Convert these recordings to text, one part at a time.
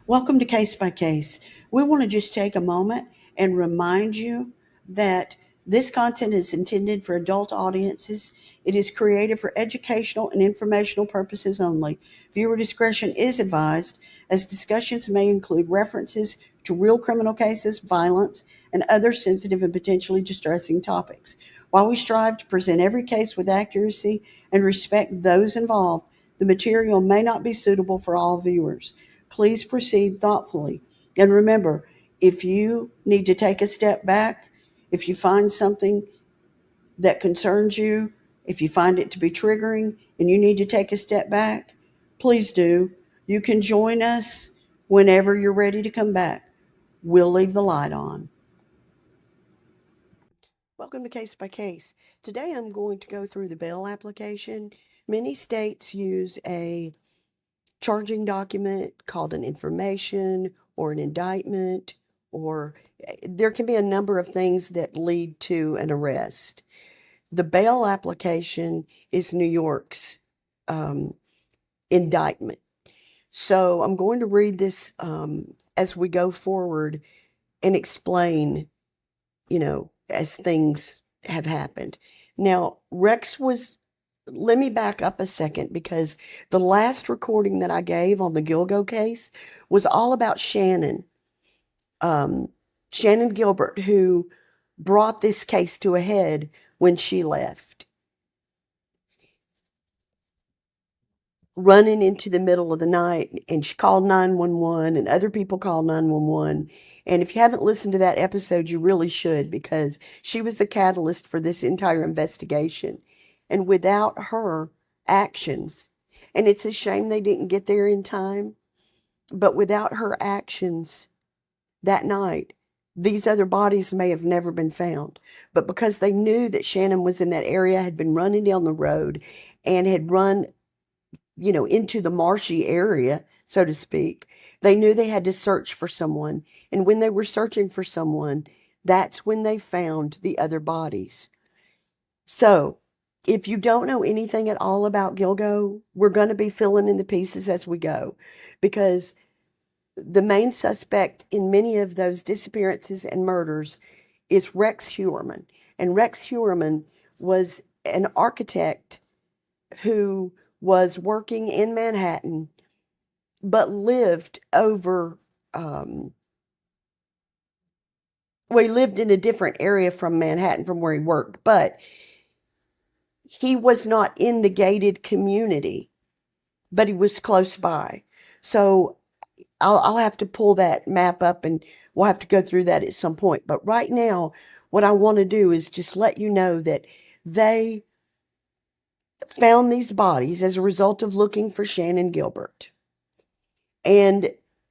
Welcome to Case by Case. We want to just take a moment and remind you that this content is intended for adult audiences. It is created for educational and informational purposes only. Viewer discretion is advised, as discussions may include references to real criminal cases, violence, and other sensitive and potentially distressing topics. While we strive to present every case with accuracy and respect those involved, the material may not be suitable for all viewers. Please proceed thoughtfully. And remember, if you need to take a step back, if you find something that concerns you, if you find it to be triggering and you need to take a step back, please do. You can join us whenever you're ready to come back. We'll leave the light on. Welcome to Case by Case. Today I'm going to go through the bail application. Many states use a charging document called an information or an indictment, or there can be a number of things that lead to an arrest. The bail application is New York's indictment. So I'm going to read this as we go forward and explain, as things have happened. Now, let me back up a second because the last recording that I gave on the Gilgo case was all about Shannon Gilbert, who brought this case to a head when she left, running into the middle of the night, and she called 911 and other people called 911. And if you haven't listened to that episode, you really should, because she was the catalyst for this entire investigation. And without her actions, and it's a shame they didn't get there in time, but without her actions that night, these other bodies may have never been found. But because they knew that Shannon was in that area, had been running down the road, and had run, into the marshy area, so to speak, they knew they had to search for someone. And when they were searching for someone, that's when they found the other bodies. So, if you don't know anything at all about Gilgo, we're going to be filling in the pieces as we go, because the main suspect in many of those disappearances and murders is Rex Heuermann. And Rex Heuermann was an architect who was working in Manhattan, but lived he lived in a different area from Manhattan from where he worked, but he was not in the gated community, but he was close by. So I'll have to pull that map up and we'll have to go through that at some point. But right now, what I want to do is just let you know that they found these bodies as a result of looking for Shannon Gilbert. And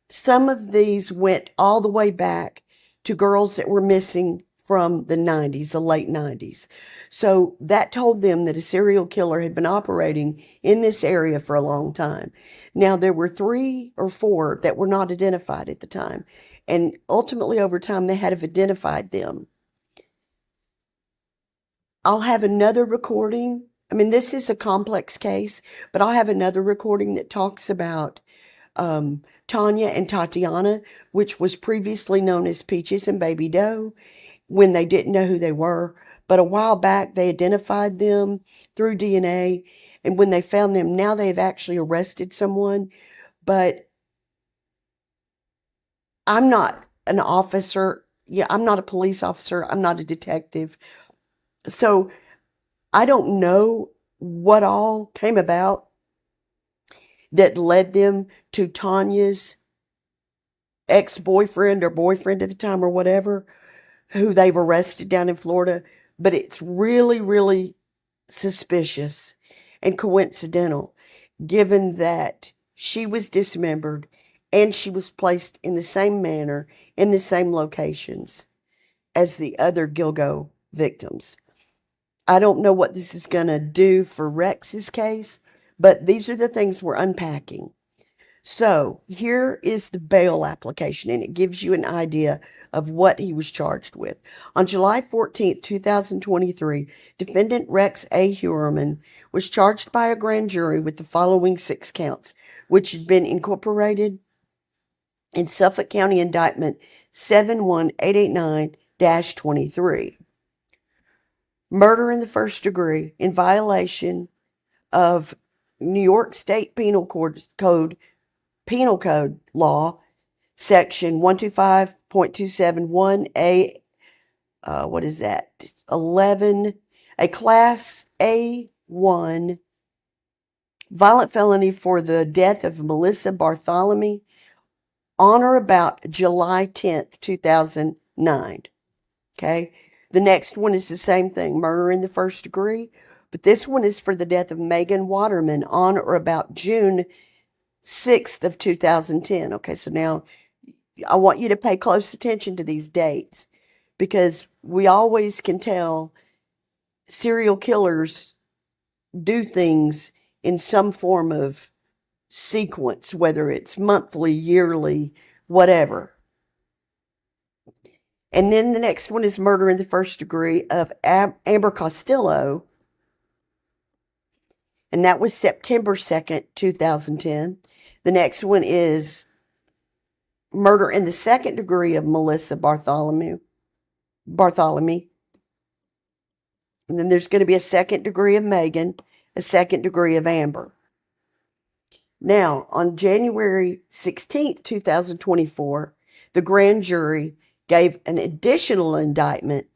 some of these went all the way back to girls that were missing from the 90s, the late 90s. So that told them that a serial killer had been operating in this area for a long time. Now, there were 3 or 4 that were not identified at the time. And ultimately, over time, they had identified them. I'll have another recording. I mean, this is a complex case, but I'll have another recording that talks about Tanya and Tatiana, which was previously known as Peaches and Baby Doe, when they didn't know who they were. But a while back, they identified them through DNA. And when they found them, now they've actually arrested someone. But I'm not an officer. Yeah, I'm not a police officer. I'm not a detective. So I don't know what all came about that led them to Tanya's ex-boyfriend or boyfriend at the time or whatever, who they've arrested down in Florida. But it's really, really suspicious and coincidental, given that she was dismembered and she was placed in the same manner, in the same locations as the other Gilgo victims. I don't know what this is going to do for Rex's case, but these are the things we're unpacking. So here is the bail application, and it gives you an idea of what he was charged with. On July 14th, 2023, defendant Rex A. Heuermann was charged by a grand jury with the following 6 counts, which had been incorporated in Suffolk County Indictment 71889-23. Murder in the first degree in violation of New York State Penal Code Law, Section 125.271A, what is that? 11, a Class A1 violent felony for the death of Melissa Bartholomew on or about July 10th, 2009. Okay? The next one is the same thing, murder in the first degree, but this one is for the death of Megan Waterman on or about June 6th of 2010. Okay, so now I want you to pay close attention to these dates because we always can tell serial killers do things in some form of sequence, whether it's monthly, yearly, whatever. And then the next one is murder in the first degree of Amber Costello, and that was September 2nd, 2010. The next one is murder in the second degree of Melissa Bartholomew. And then there's going to be a second degree of Megan, a second degree of Amber. Now, on January 16th, 2024, the grand jury gave an additional indictment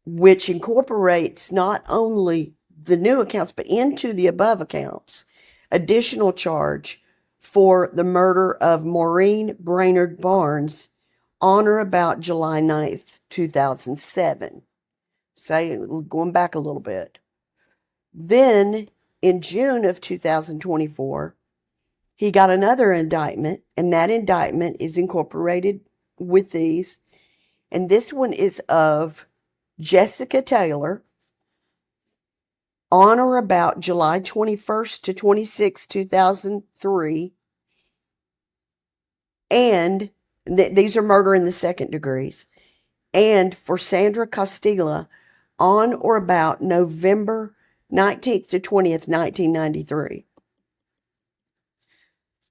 which incorporates not only the new accounts, but into the above accounts, additional charge for the murder of Maureen Brainerd Barnes on or about July 9th, 2007. Going back a little bit. Then, in June of 2024, he got another indictment, and that indictment is incorporated with these. And this one is of Jessica Taylor on or about July 21st to 26th, 2003. And these are murder in the second degrees. And for Sandra Costilla on or about November 19th to 20th, 1993.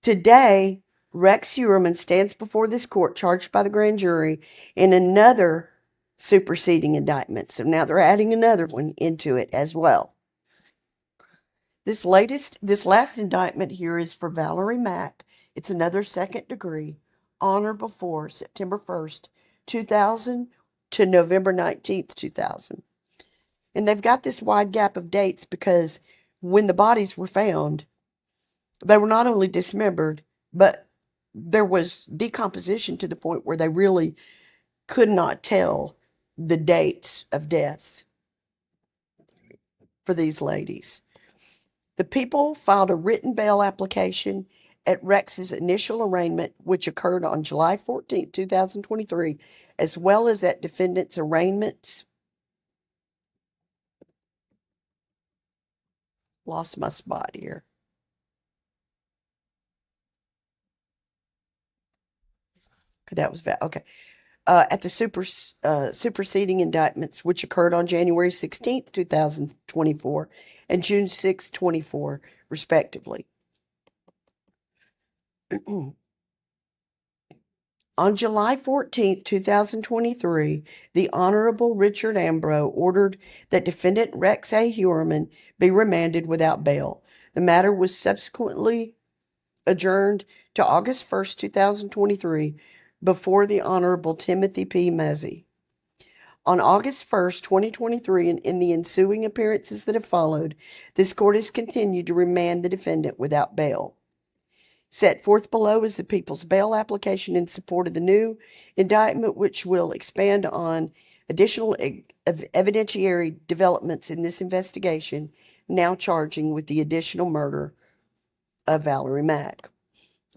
Today, Rex Heuermann stands before this court charged by the grand jury in another superseding indictment. So now they're adding another one into it as well. This last indictment here is for Valerie Mack. It's another second degree on or before September 1st, 2000 to November 19th, 2000. And they've got this wide gap of dates because when the bodies were found, they were not only dismembered, but there was decomposition to the point where they really could not tell the dates of death for these ladies. The people filed a written bail application at Rex's initial arraignment, which occurred on July 14, 2023, as well as at defendants' arraignments. Lost my spot here. That was okay. At the superseding indictments, which occurred on January 16th, 2024, and June 6th, 24, respectively. On July 14th, 2023, the Honorable Richard Ambrose ordered that defendant Rex A. Heuermann be remanded without bail. The matter was subsequently adjourned to August 1st, 2023, before the Honorable Timothy P. Mazzei. On August 1st, 2023, and in the ensuing appearances that have followed, this court has continued to remand the defendant without bail. Set forth below is the people's bail application in support of the new indictment, which will expand on additional evidentiary developments in this investigation, now charging with the additional murder of Valerie Mack.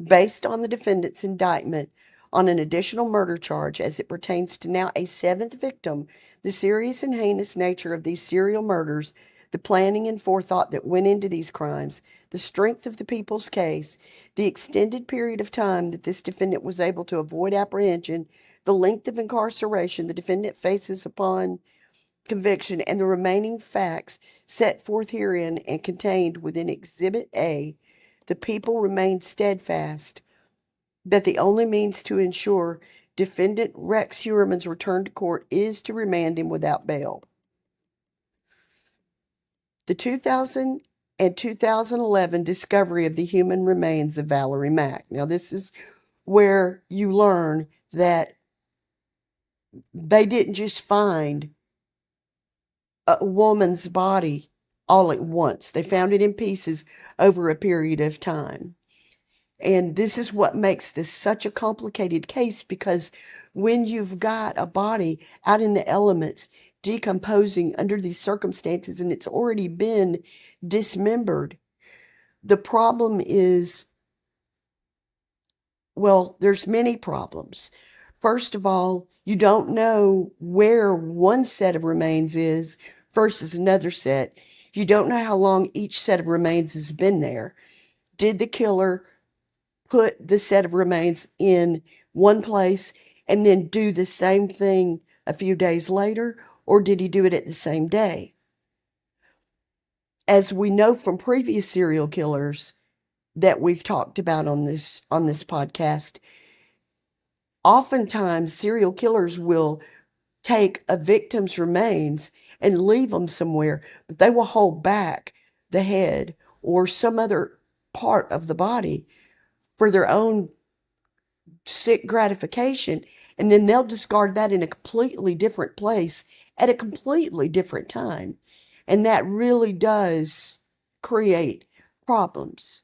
Based on the defendant's indictment on an additional murder charge as it pertains to now a seventh victim, the serious and heinous nature of these serial murders, the planning and forethought that went into these crimes, the strength of the people's case, the extended period of time that this defendant was able to avoid apprehension, the length of incarceration the defendant faces upon conviction, and the remaining facts set forth herein and contained within Exhibit A, the people remain steadfast that the only means to ensure defendant Rex Heuermann's return to court is to remand him without bail. The 2000 and 2011 discovery of the human remains of Valerie Mack. Now, this is where you learn that they didn't just find a woman's body all at once. They found it in pieces over a period of time. And this is what makes this such a complicated case, because when you've got a body out in the elements decomposing under these circumstances and it's already been dismembered, the problem is, well, there's many problems. First of all, you don't know where one set of remains is versus another set. You don't know how long each set of remains has been there. Did the killer put the set of remains in one place and then do the same thing a few days later, or did he do it at the same day? As we know from previous serial killers that we've talked about on this podcast, oftentimes serial killers will take a victim's remains and leave them somewhere, but they will hold back the head or some other part of the body for their own sick gratification, and then they'll discard that in a completely different place at a completely different time. And that really does create problems.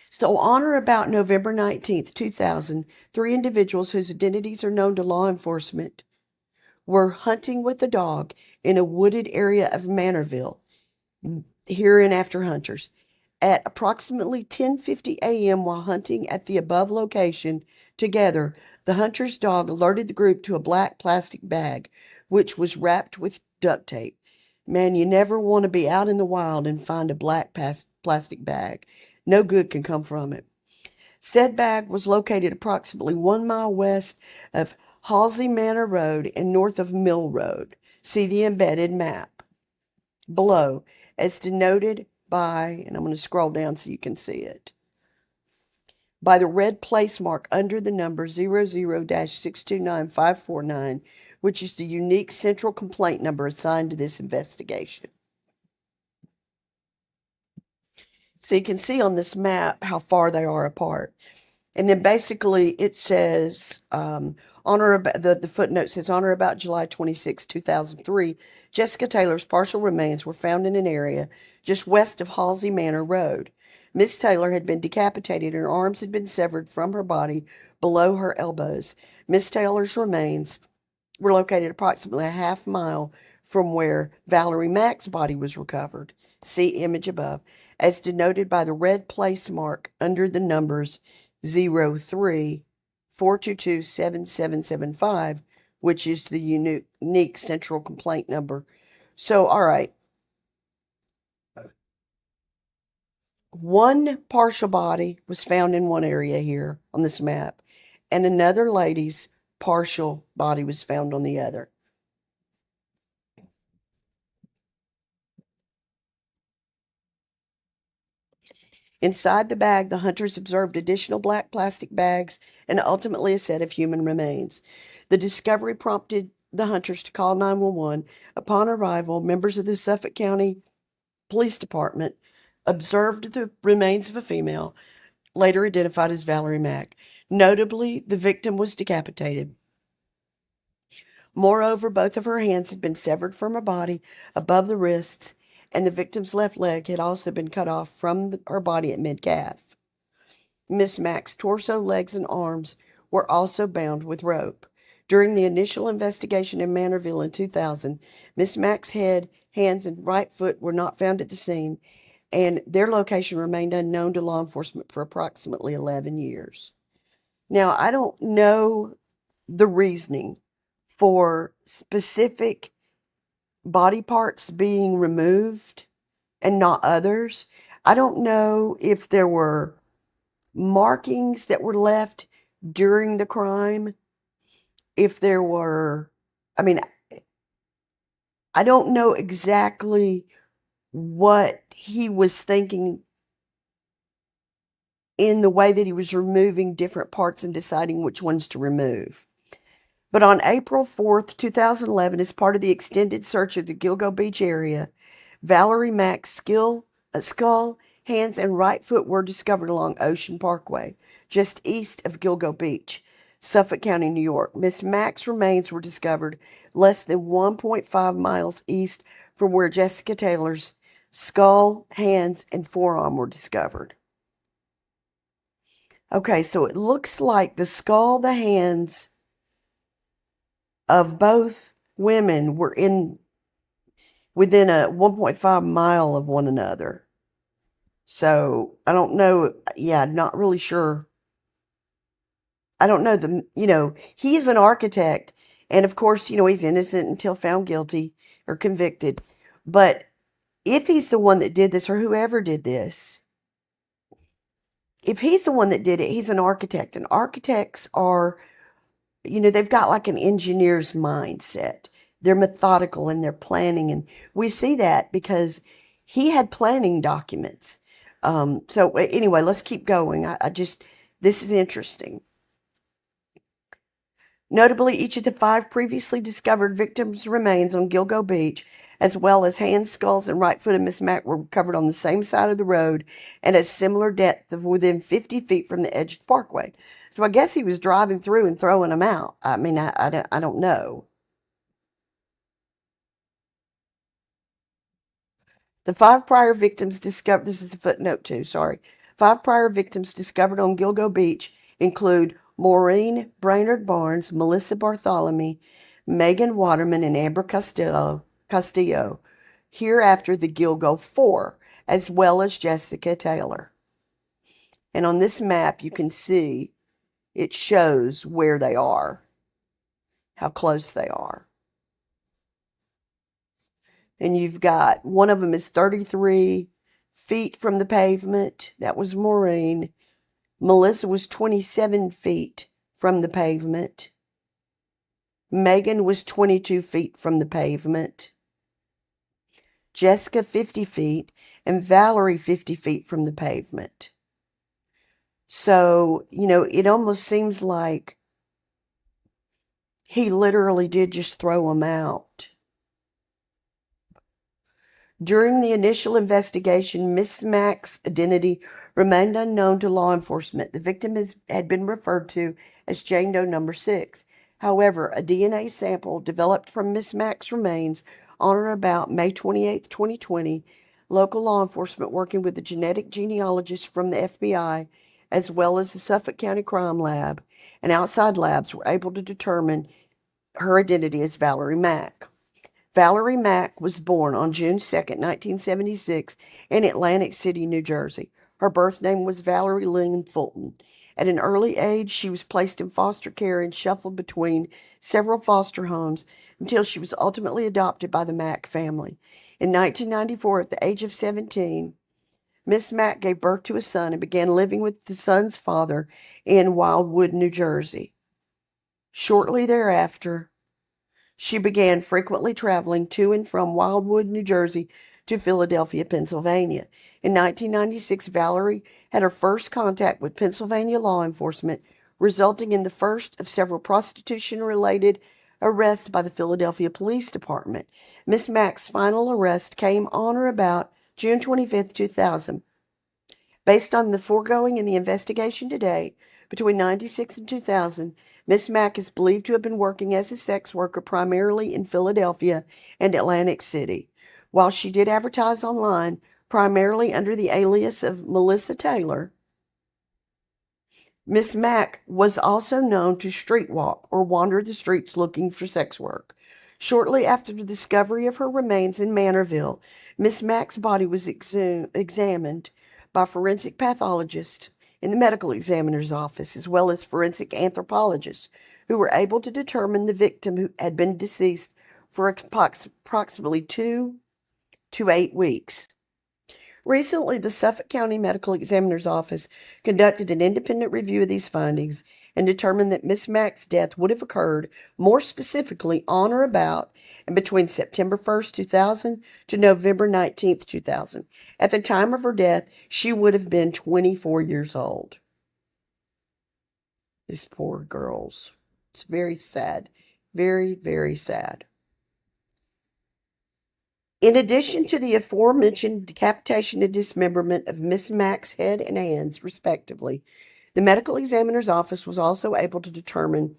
So on or about November 19th, 2000, three individuals whose identities are known to law enforcement were hunting with a dog in a wooded area of Manorville, hereinafter Hunters. At approximately 10:50 a.m. while hunting at the above location together, the hunter's dog alerted the group to a black plastic bag, which was wrapped with duct tape. Man, you never want to be out in the wild and find a black plastic bag. No good can come from it. Said bag was located approximately 1 mile west of Halsey Manor Road and north of Mill Road. See the embedded map below, as denoted by, and I'm going to scroll down so you can see it, by the red place mark under the number 00-629-549, which is the unique central complaint number assigned to this investigation. So you can see on this map how far they are apart. And then basically it says, on or about, the footnote says, on or about July 26, 2003, Jessica Taylor's partial remains were found in an area just west of Halsey Manor Road. Miss Taylor had been decapitated and her arms had been severed from her body below her elbows. Miss Taylor's remains were located approximately a half mile from where Valerie Mack's body was recovered. See image above, as denoted by the red place mark under the numbers 03-422-7775, which is the unique central complaint number. So, all right. One partial body was found in one area here on this map, and another lady's partial body was found on the other. Inside the bag, the hunters observed additional black plastic bags and ultimately a set of human remains. The discovery prompted the hunters to call 911. Upon arrival, members of the Suffolk County Police Department observed the remains of a female, later identified as Valerie Mack. Notably, the victim was decapitated. Moreover, both of her hands had been severed from her body above the wrists, and the victim's left leg had also been cut off from her body at mid-calf. Miss Mack's torso, legs, and arms were also bound with rope. During the initial investigation in Manorville in 2000, Miss Mack's head, hands, and right foot were not found at the scene, and their location remained unknown to law enforcement for approximately 11 years. Now, I don't know the reasoning for specific body parts being removed and not others. I don't know if there were markings that were left during the crime, if there were, I mean, I don't know exactly what he was thinking in the way that he was removing different parts and deciding which ones to remove. But on April 4th, 2011, as part of the extended search of the Gilgo Beach area, Valerie Mack's skull, hands, and right foot were discovered along Ocean Parkway, just east of Gilgo Beach, Suffolk County, New York. Miss Mack's remains were discovered less than 1.5 miles east from where Jessica Taylor's skull, hands, and forearm were discovered. Okay, so it looks like the skull, the hands of both women were within a 1.5 mile of one another. So I don't know. Yeah, not really sure. I don't know he is an architect, and of course, he's innocent until found guilty or convicted. But if he's the one that did this, or whoever did this, if he's the one that did it, he's an architect. And architects are, they've got like an engineer's mindset. They're methodical in their planning. And we see that because he had planning documents. So anyway, let's keep going. This is interesting. Notably, each of the 5 previously discovered victims' remains on Gilgo Beach, as well as hands, skulls, and right foot of Miss Mack, were recovered on the same side of the road and at a similar depth of within 50 feet from the edge of the parkway. So I guess he was driving through and throwing them out. I mean, I don't know. The 5 prior victims discovered, this is a footnote too, sorry. 5 prior victims discovered on Gilgo Beach include Maureen Brainerd Barnes, Melissa Bartholomew, Megan Waterman, and Amber Castillo, hereafter the Gilgo 4, as well as Jessica Taylor. And on this map, you can see it shows where they are, how close they are. And you've got, one of them is 33 feet from the pavement. That was Maureen. Melissa was 27 feet from the pavement. Megan was 22 feet from the pavement. Jessica 50 feet. And Valerie 50 feet from the pavement. So, it almost seems like he literally did just throw them out. During the initial investigation, Miss Mack's identity remained unknown to law enforcement. The victim had been referred to as Jane Doe number 6. However, a DNA sample developed from Miss Mack's remains on or about May 28, 2020, local law enforcement working with a genetic genealogist from the FBI, as well as the Suffolk County Crime Lab and outside labs, were able to determine her identity as Valerie Mack. Valerie Mack was born on June 2, 1976, in Atlantic City, New Jersey. Her birth name was Valerie Lynn Fulton. At an early age, she was placed in foster care and shuffled between several foster homes until she was ultimately adopted by the Mack family. In 1994, at the age of 17, Miss Mack gave birth to a son and began living with the son's father in Wildwood, New Jersey. Shortly thereafter, she began frequently traveling to and from Wildwood, New Jersey, to Philadelphia, Pennsylvania. In 1996, Valerie had her first contact with Pennsylvania law enforcement, resulting in the first of several prostitution-related arrests by the Philadelphia Police Department. Miss Mack's final arrest came on or about June 25, 2000. Based on the foregoing and the investigation to date, between 1996 and 2000, Miss Mack is believed to have been working as a sex worker primarily in Philadelphia and Atlantic City. While she did advertise online, primarily under the alias of Melissa Taylor, Miss Mack was also known to streetwalk or wander the streets looking for sex work. Shortly after the discovery of her remains in Manorville, Miss Mack's body was examined by forensic pathologists in the medical examiner's office, as well as forensic anthropologists, who were able to determine the victim who had been deceased for approximately 2 to 8 weeks. Recently, the Suffolk County Medical Examiner's Office conducted an independent review of these findings and determined that Miss Mack's death would have occurred more specifically on or about and between September 1st, 2000 to November 19th, 2000. At the time of her death, she would have been 24 years old. These poor girls. It's very sad. Very, very sad. In addition to the aforementioned decapitation and dismemberment of Miss Mack's head and hands, respectively, the medical examiner's office was also able to determine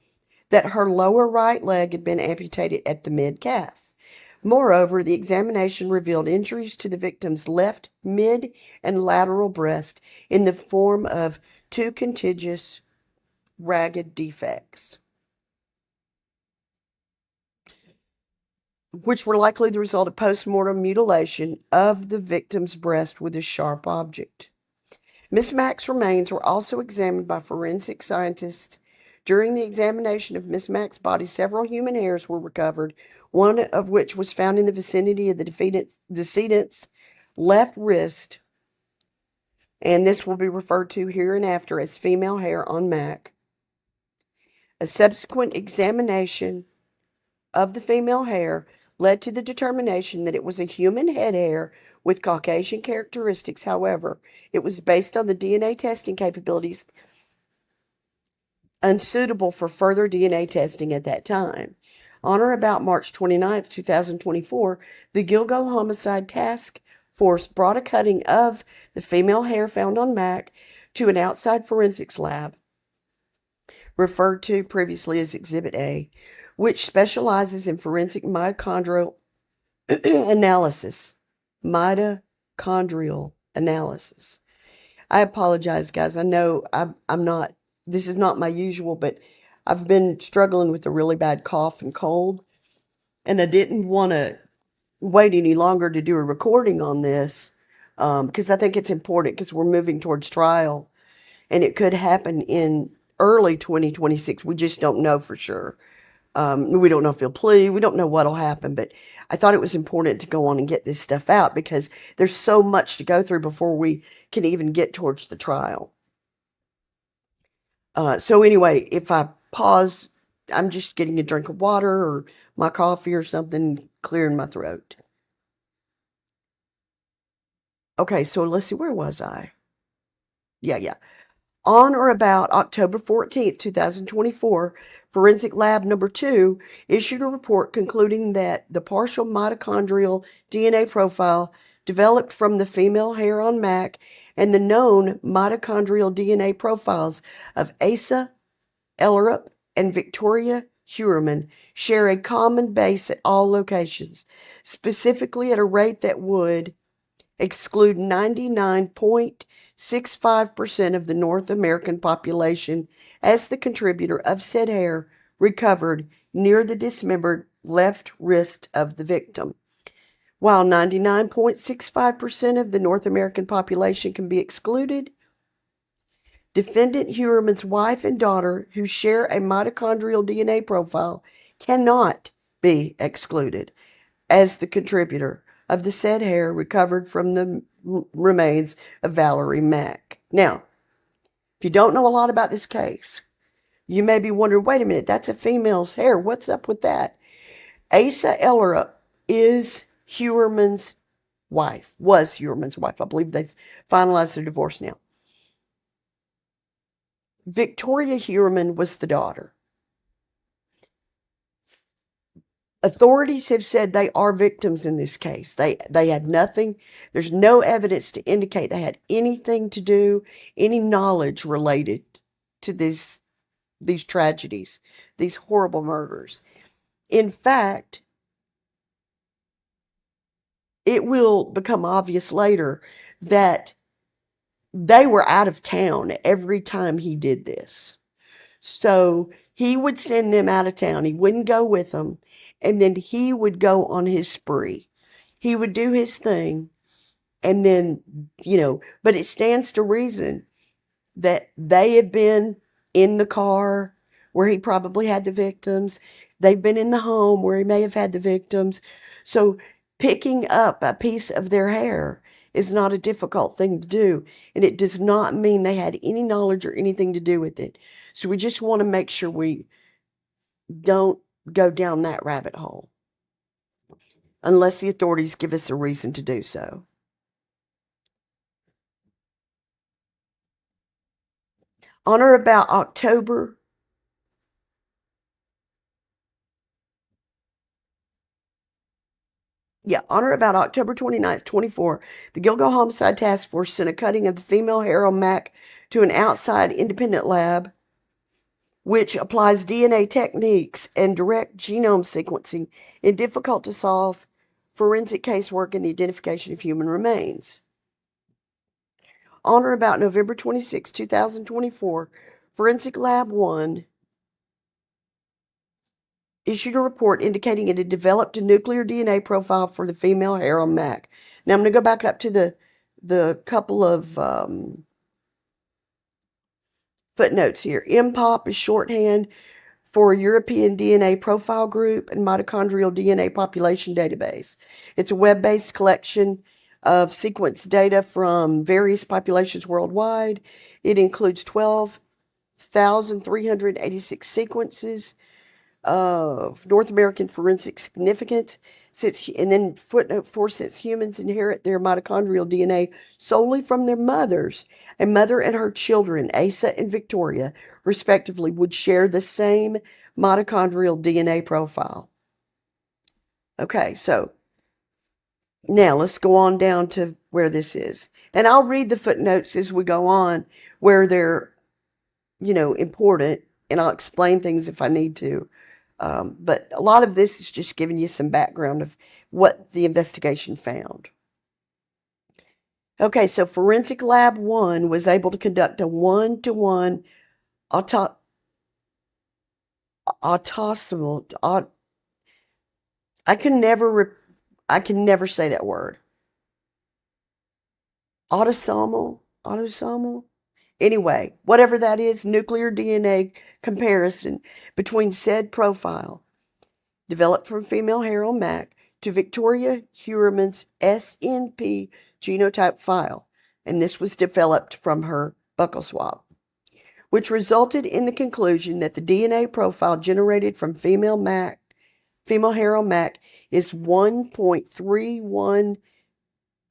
that her lower right leg had been amputated at the mid-calf. Moreover, the examination revealed injuries to the victim's left mid and lateral breast in the form of two contiguous ragged defects, which were likely the result of post-mortem mutilation of the victim's breast with a sharp object. Miss Mack's remains were also examined by forensic scientists. During the examination of Miss Mack's body, several human hairs were recovered, one of which was found in the vicinity of the decedent's left wrist, and this will be referred to hereinafter as female hair on Mack. A subsequent examination of the female hair led to the determination that it was a human head hair with Caucasian characteristics. However, it was based on the DNA testing capabilities unsuitable for further DNA testing at that time. On or about March 29, 2024, the Gilgo Homicide Task Force brought a cutting of the female hair found on Mack to an outside forensics lab, referred to previously as Exhibit A, which specializes in forensic mitochondrial analysis. Mitochondrial analysis. I apologize, guys. I know I'm not, this is not my usual, but I've been struggling with a really bad cough and cold, and I didn't want to wait any longer to do a recording on this because I think it's important because we're moving towards trial, and it could happen in early 2026. We just don't know for sure. We don't know if he'll plead. We don't know what'll happen, but I thought it was important to go on and get this stuff out because there's so much to go through before we can even get towards the trial. So anyway, if I pause, I'm just getting a drink of water or my coffee or something, clearing my throat. Okay, so let's see, where was I? Yeah. On or about October 14th, 2024, Forensic Lab Number 2 issued a report concluding that the partial mitochondrial DNA profile developed from the female hair on Mack and the known mitochondrial DNA profiles of Asa Ellerup and Victoria Heuermann share a common base at all locations, specifically at a rate that would exclude 99.65% of the North American population as the contributor of said hair recovered near the dismembered left wrist of the victim. While 99.65% of the North American population can be excluded, defendant Heuermann's wife and daughter, who share a mitochondrial DNA profile, cannot be excluded as the contributor of the said hair recovered from the remains of Valerie Mack. Now, if you don't know a lot about this case, you may be wondering, wait a minute, that's a female's hair. What's up with that? Asa Ellerup is Heuermann's wife, was Heuermann's wife. I believe they've finalized their divorce now. Victoria Heuermann was the daughter. Authorities have said they are victims in this case. They had nothing, there's no evidence to indicate they had anything to do, any knowledge related to these tragedies, these horrible murders. In fact, it will become obvious later that they were out of town every time he did this. So he would send them out of town. He wouldn't go with them. And then he would go on his spree. He would do his thing. And then, but it stands to reason that they have been in the car where he probably had the victims. They've been in the home where he may have had the victims. So picking up a piece of their hair is not a difficult thing to do. And it does not mean they had any knowledge or anything to do with it. So we just want to make sure we don't go down that rabbit hole unless the authorities give us a reason to do so. On or about October Yeah, on or about October 29th, 24, the Gilgo Homicide Task Force sent a cutting of the female Harold Mack to an outside independent lab which applies DNA techniques and direct genome sequencing in difficult to solve forensic casework and the identification of human remains. On or about November 26, 2024, Forensic Lab 1 issued a report indicating it had developed a nuclear DNA profile for the female Harold Mack. Now I'm going to go back up to the couple of footnotes here. MPOP is shorthand for European DNA Profile Group and Mitochondrial DNA Population Database. It's a web-based collection of sequence data from various populations worldwide. It includes 12,386 sequences of North American forensic significance. And then footnote 4, since humans inherit their mitochondrial DNA solely from their mothers, a mother and her children, Asa and Victoria, respectively, would share the same mitochondrial DNA profile. Okay, so now let's go on down to where this is. And I'll read the footnotes as we go on where they're, important, and I'll explain things if I need to. But a lot of this is just giving you some background of what the investigation found. Okay, so Forensic Lab 1 was able to conduct a one-to-one autosomal, I can never say that word. Autosomal? Anyway, whatever that is, nuclear DNA comparison between said profile developed from female Harold Mack to Victoria Heuermann's SNP genotype file, and this was developed from her buccal swab, which resulted in the conclusion that the DNA profile generated from female Harold Mack is 1.31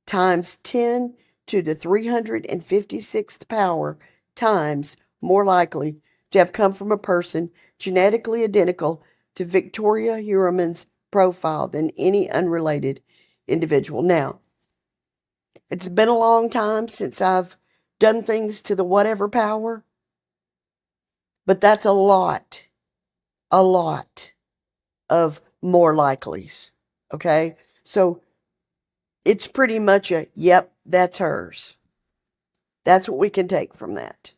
times 10 to the 356th power times more likely to have come from a person genetically identical to Victoria Heuermann's profile than any unrelated individual. Now, it's been a long time since I've done things to the whatever power, but that's a lot of more likelies. Okay? So it's pretty much yep, that's hers. That's what we can take from that.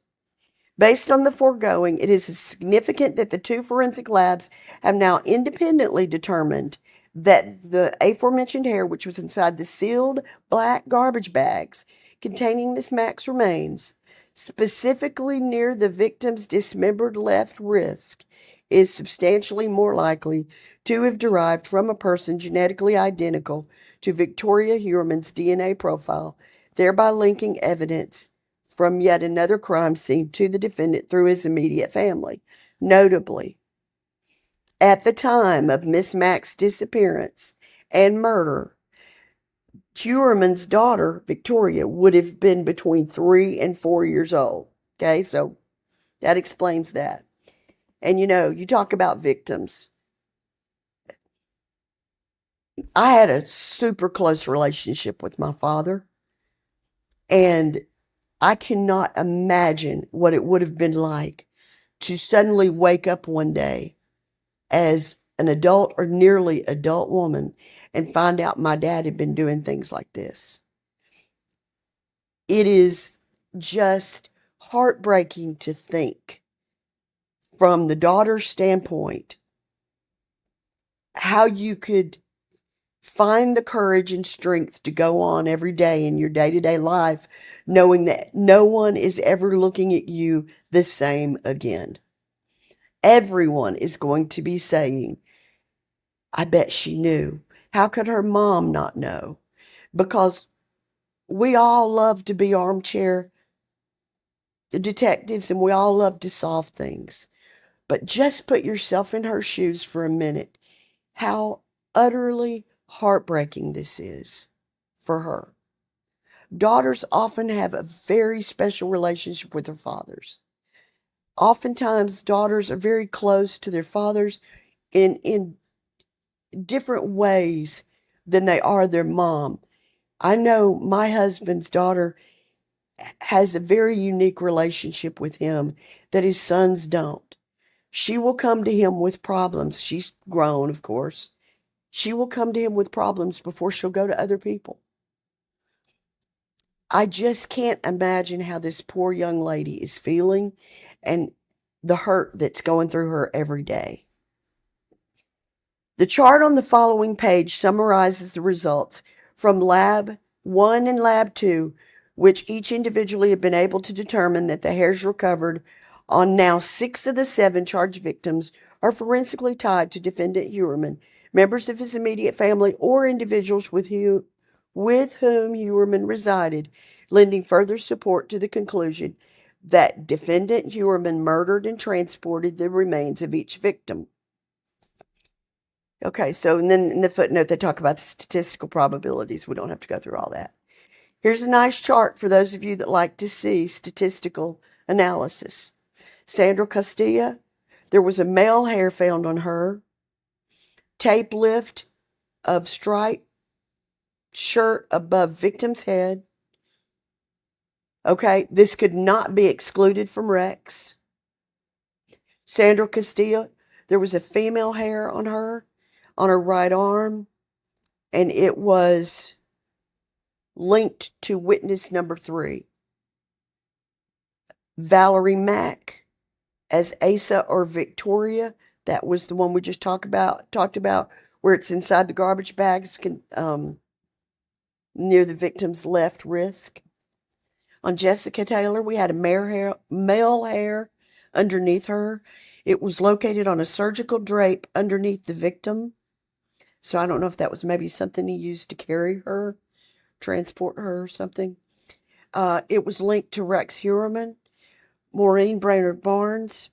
Based on the foregoing, it is significant that the two forensic labs have now independently determined that the aforementioned hair, which was inside the sealed black garbage bags containing Miss Mack's remains, specifically near the victim's dismembered left wrist, is substantially more likely to have derived from a person genetically identical to Victoria Heuermann's DNA profile, thereby linking evidence from yet another crime scene to the defendant through his immediate family. Notably, at the time of Miss Mack's disappearance and murder, Heuermann's daughter, Victoria, would have been between 3 and 4 years old. Okay, so that explains that. And you talk about victims. I had a super close relationship with my father, and I cannot imagine what it would have been like to suddenly wake up one day as an adult or nearly adult woman and find out my dad had been doing things like this. It is just heartbreaking to think from the daughter's standpoint how you could find the courage and strength to go on every day in your day-to-day life knowing that no one is ever looking at you the same again. Everyone is going to be saying, I bet she knew. How could her mom not know? Because we all love to be armchair detectives and we all love to solve things. But just put yourself in her shoes for a minute. How utterly heartbreaking this is for her. Daughters often have a very special relationship with their fathers. Oftentimes, daughters are very close to their fathers in different ways, than they are their mom. I know my husband's daughter has a very unique relationship with him that his sons don't. She will come to him with problems. She's grown, of course. She will come to him with problems before she'll go to other people. I just can't imagine how this poor young lady is feeling and the hurt that's going through her every day. The chart on the following page summarizes the results from Lab 1 and Lab 2, which each individually have been able to determine that the hairs recovered on now 6 of the 7 charged victims are forensically tied to Defendant Heuermann, members of his immediate family, or individuals with whom Heuermann resided, lending further support to the conclusion that Defendant Heuermann murdered and transported the remains of each victim. Okay, so and then in the footnote, they talk about the statistical probabilities. We don't have to go through all that. Here's a nice chart for those of you that like to see statistical analysis. Sandra Castilla, there was a male hair found on her, tape lift of striped shirt above victim's head. Okay, this could not be excluded from Rex. Sandra Castilla, there was a female hair on her right arm, and it was linked to witness number 3. Valerie Mack as Asa or Victoria, that was the one we just talked about, where it's inside the garbage bags near the victim's left wrist. On Jessica Taylor, we had a male hair underneath her. It was located on a surgical drape underneath the victim. So I don't know if that was maybe something he used to carry her, transport her or something. It was linked to Rex Heuermann. Maureen Brainerd Barnes,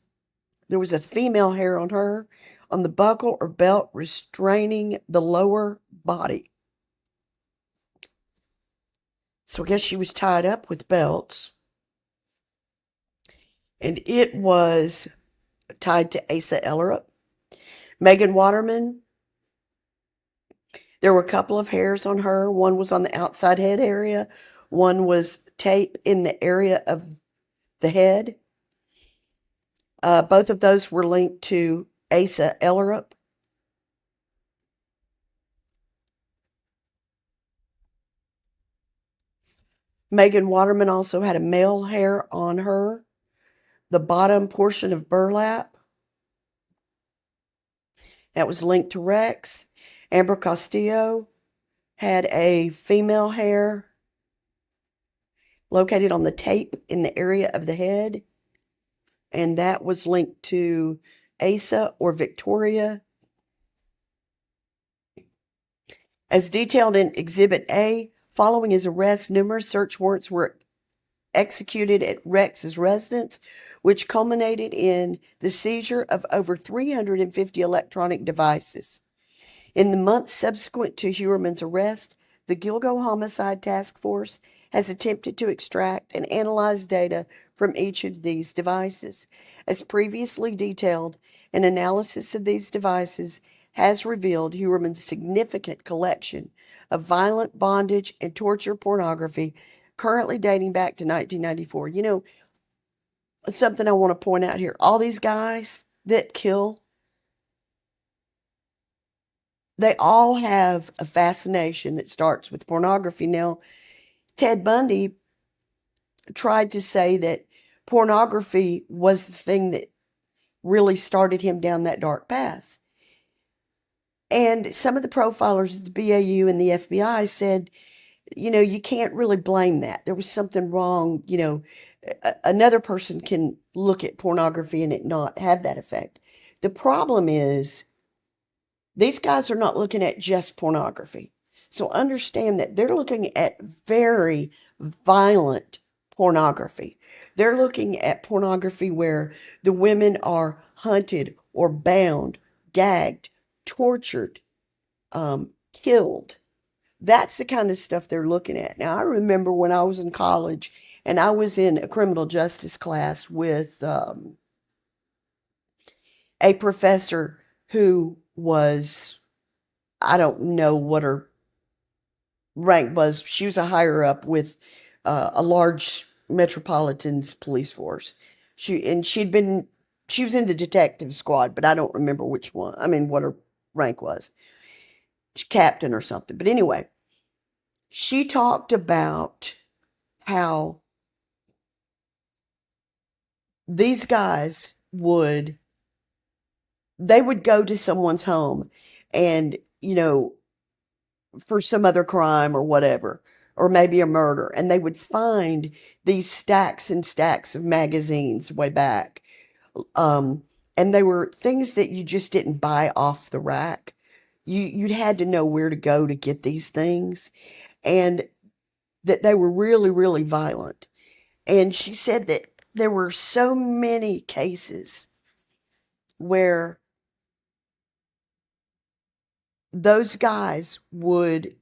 there was a female hair on her on the buckle or belt restraining the lower body. So I guess she was tied up with belts. And it was tied to Asa Ellerup. Megan Waterman, there were a couple of hairs on her. One was on the outside head area. One was tape in the area of the head. Both of those were linked to Asa Ellerup. Megan Waterman also had a male hair on her, the bottom portion of burlap. That was linked to Rex. Amber Castillo had a female hair located on the tape in the area of the head, and that was linked to Asa or Victoria. As detailed in Exhibit A, following his arrest, numerous search warrants were executed at Rex's residence, which culminated in the seizure of over 350 electronic devices. In the months subsequent to Heuermann's arrest, the Gilgo Homicide Task Force has attempted to extract and analyze data from each of these devices. As previously detailed, an analysis of these devices has revealed Heuermann's significant collection of violent bondage and torture pornography currently dating back to 1994. You know, something I want to point out here. All these guys that kill, they all have a fascination that starts with pornography. Now, Ted Bundy tried to say that pornography was the thing that really started him down that dark path. And some of the profilers at the BAU and the FBI said, you know, you can't really blame that. There was something wrong. You know, another person can look at pornography and it not have that effect. The problem is these guys are not looking at just pornography. So understand that they're looking at very violent pornography. They're looking at pornography where the women are hunted or bound, gagged, tortured, killed. That's the kind of stuff they're looking at. Now, I remember when I was in college and I was in a criminal justice class with a professor who was, I don't know what her rank was. She was a higher up with a large metropolitan's police force. She was in the detective squad, but I don't remember which one. I mean, what her rank was, captain or something. But anyway, she talked about how these guys would go to someone's home and, for some other crime or whatever, or maybe a murder, and they would find these stacks and stacks of magazines way back. Um, and they were things that you just didn't buy off the rack. You'd had to know where to go to get these things, and that they were really, really violent. And she said that there were so many cases where those guys would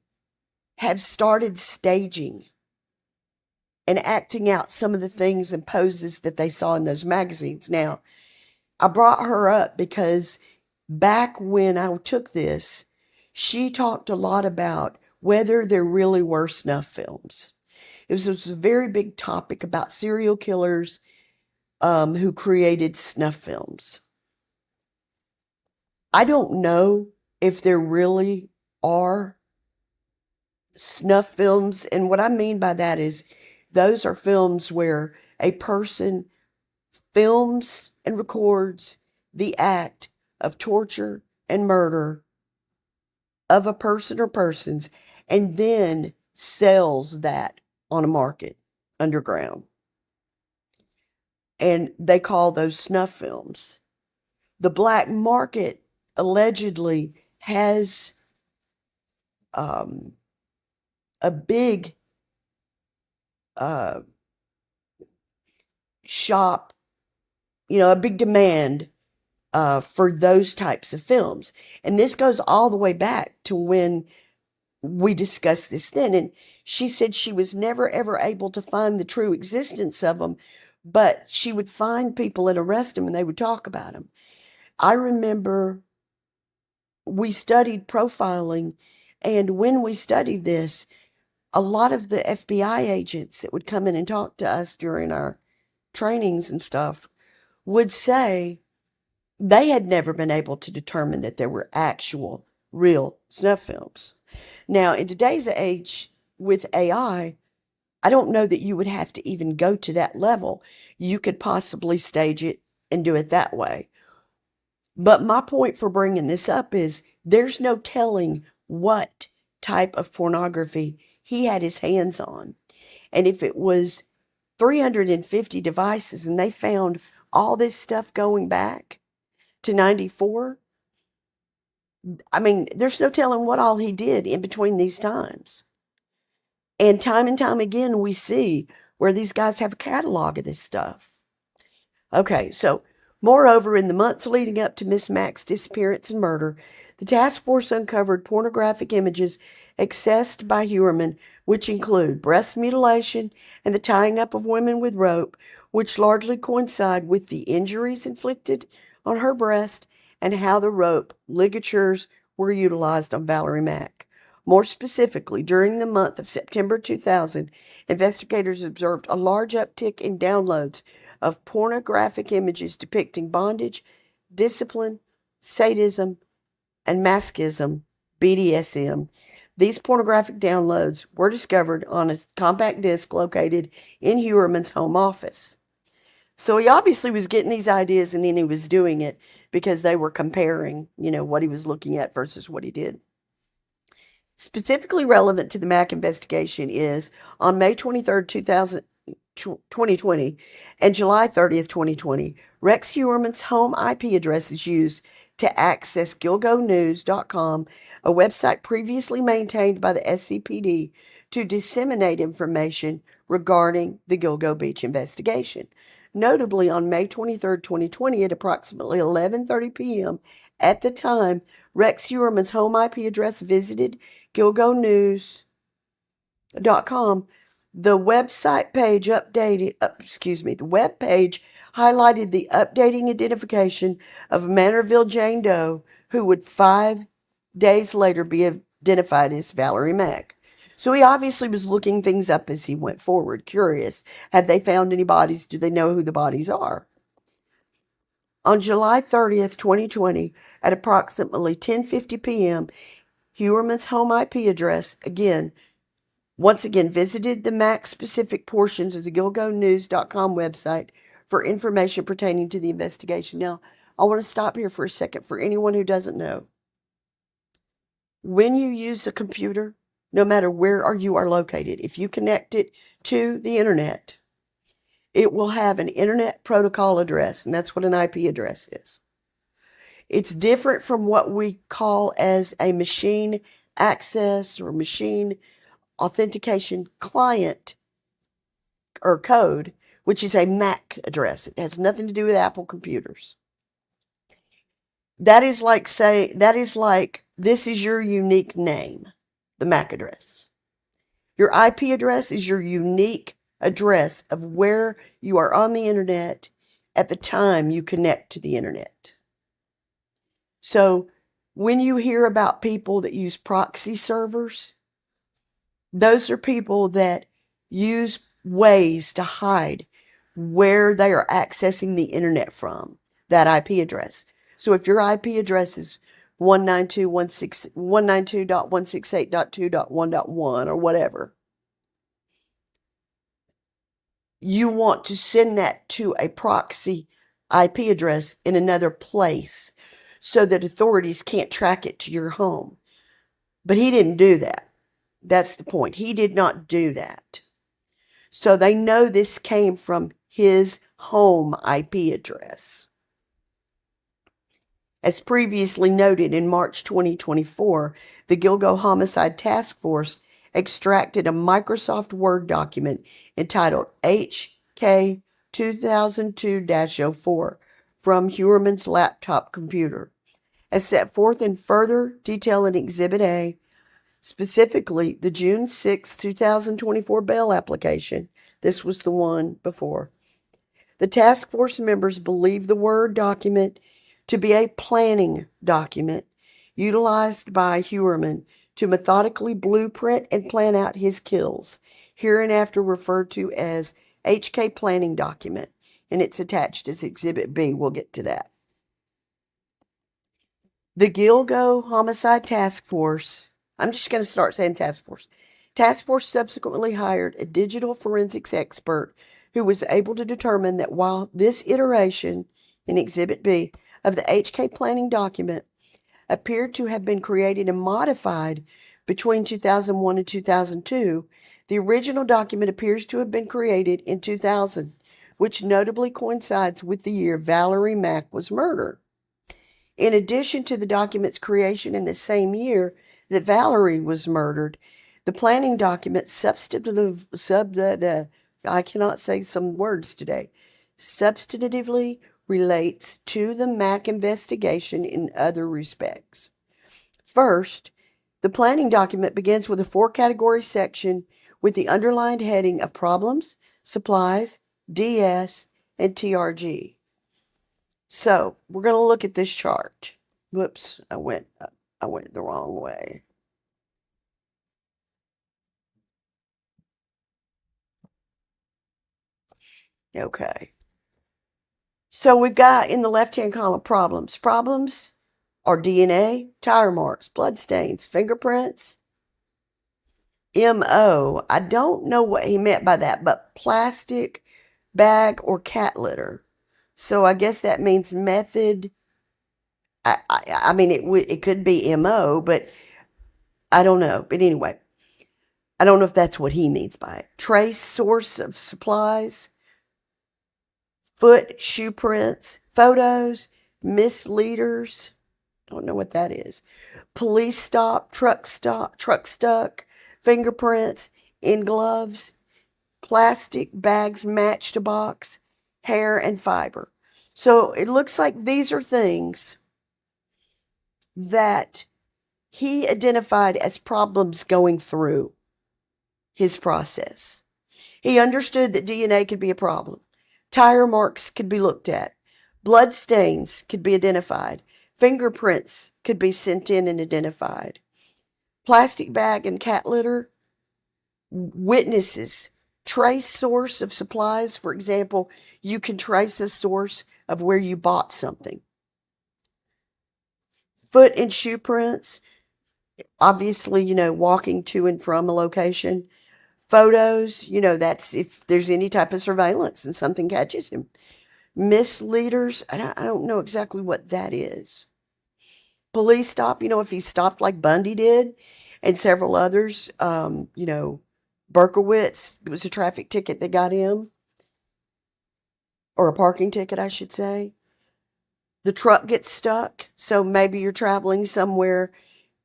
have started staging and acting out some of the things and poses that they saw in those magazines. Now, I brought her up because back when I took this, she talked a lot about whether there really were snuff films. It was a very big topic about serial killers who created snuff films. I don't know if there really are snuff films. And what I mean by that is those are films where a person films and records the act of torture and murder of a person or persons and then sells that on a market underground. And they call those snuff films. The black market allegedly has a big uh, shop, a big demand for those types of films. And this goes all the way back to when we discussed this then. And she said she was never, ever able to find the true existence of them, but she would find people and arrest them and they would talk about them. I remember we studied profiling, and when we studied this, a lot of the FBI agents that would come in and talk to us during our trainings and stuff would say they had never been able to determine that there were actual, real snuff films. Now, in today's age with AI, I don't know that you would have to even go to that level. You could possibly stage it and do it that way. But my point for bringing this up is there's no telling what type of pornography he had his hands on. And if it was 350 devices and they found all this stuff going back to 94, I mean, there's no telling what all he did in between these times. And time again, we see where these guys have a catalog of this stuff. Okay, so moreover, in the months leading up to Miss Mack's disappearance and murder, the task force uncovered pornographic images accessed by Heuermann, which include breast mutilation and the tying up of women with rope, which largely coincide with the injuries inflicted on her breast and how the rope ligatures were utilized on Valerie Mack. More specifically, during the month of September 2000, investigators observed a large uptick in downloads of pornographic images depicting bondage, discipline, sadism, and masochism, BDSM. These pornographic downloads were discovered on a compact disc located in Heuermann's home office. So he obviously was getting these ideas and then he was doing it because they were comparing, what he was looking at versus what he did. Specifically relevant to the Mack investigation is on May 23rd, 2020 and July 30th, 2020, Rex Heuermann's home IP address is used to access gilgonews.com, a website previously maintained by the SCPD, to disseminate information regarding the Gilgo Beach investigation. Notably, on May 23rd, 2020, at approximately 11:30 p.m., at the time Rex Heuermann's home IP address visited gilgonews.com, the website page the web page highlighted the updating identification of Manorville Jane Doe, who would 5 days later be identified as Valerie Mack. So he obviously was looking things up as he went forward, curious. Have they found any bodies? Do they know who the bodies are? On July 30th, 2020, at approximately 10:50 p.m., Heuermann's home IP address, once again, visited the MAC-specific portions of the GilgoNews.com website for information pertaining to the investigation. Now, I want to stop here for a second for anyone who doesn't know. When you use a computer, no matter where you are located, if you connect it to the internet, it will have an internet protocol address, and that's what an IP address is. It's different from what we call as a machine access or machine authentication client or code, which is a MAC address. It has nothing to do with Apple computers. That is like this is your unique name, the MAC address. Your IP address is your unique address of where you are on the internet at the time you connect to the internet. So when you hear about people that use proxy servers, those are people that use ways to hide where they are accessing the internet from, that IP address. So if your IP address is 192.168.2.1.1 or whatever, you want to send that to a proxy IP address in another place so that authorities can't track it to your home. But he didn't do that. That's the point. He did not do that. So they know this came from his home IP address. As previously noted, in March 2024, the Gilgo Homicide Task Force extracted a Microsoft Word document entitled HK 2002-04 from Heuermann's laptop computer. As set forth in further detail in Exhibit A, specifically the June 6, 2024 bail application, this was the one before, the task force members believe the Word document to be a planning document utilized by Heuermann to methodically blueprint and plan out his kills, hereinafter referred to as HK planning document, and it's attached as Exhibit B. We'll get to that. The Gilgo Homicide Task Force, I'm just going to start saying task force. Task force subsequently hired a digital forensics expert who was able to determine that while this iteration in Exhibit B of the HK planning document appeared to have been created and modified between 2001 and 2002, the original document appears to have been created in 2000, which notably coincides with the year Valerie Mack was murdered. In addition to the document's creation in the same year that Valerie was murdered, the planning document I cannot say some words today, substantively relates to the Mack investigation in other respects. First, the planning document begins with a 4-category section with the underlined heading of problems, supplies, DS, and TRG. So we're going to look at this chart. Whoops, I went the wrong way. Okay. So we've got in the left-hand column problems. Problems are DNA, tire marks, blood stains, fingerprints. MO, I don't know what he meant by that, but plastic bag or cat litter. So I guess that means method. I mean, it could be MO, but I don't know. But anyway, I don't know if that's what he means by it. Trace source of supplies, foot, shoe prints, photos, misleaders. Don't know what that is. Police stop, truck stuck, fingerprints, in gloves, plastic bags matched a box, hair and fiber. So it looks like these are things that he identified as problems going through his process. He understood that DNA could be a problem. Tire marks could be looked at. Blood stains could be identified. Fingerprints could be sent in and identified. Plastic bag and cat litter Witnesses. Trace source of supplies. For example, you can trace a source of where you bought something. Foot and shoe prints. Obviously, walking to and from a location. Photos, that's if there's any type of surveillance and something catches him. Misleaders, I don't know exactly what that is. Police stop, if he stopped like Bundy did and several others, Berkowitz, it was a traffic ticket that got him, or a parking ticket, I should say. The truck gets stuck, so maybe you're traveling somewhere,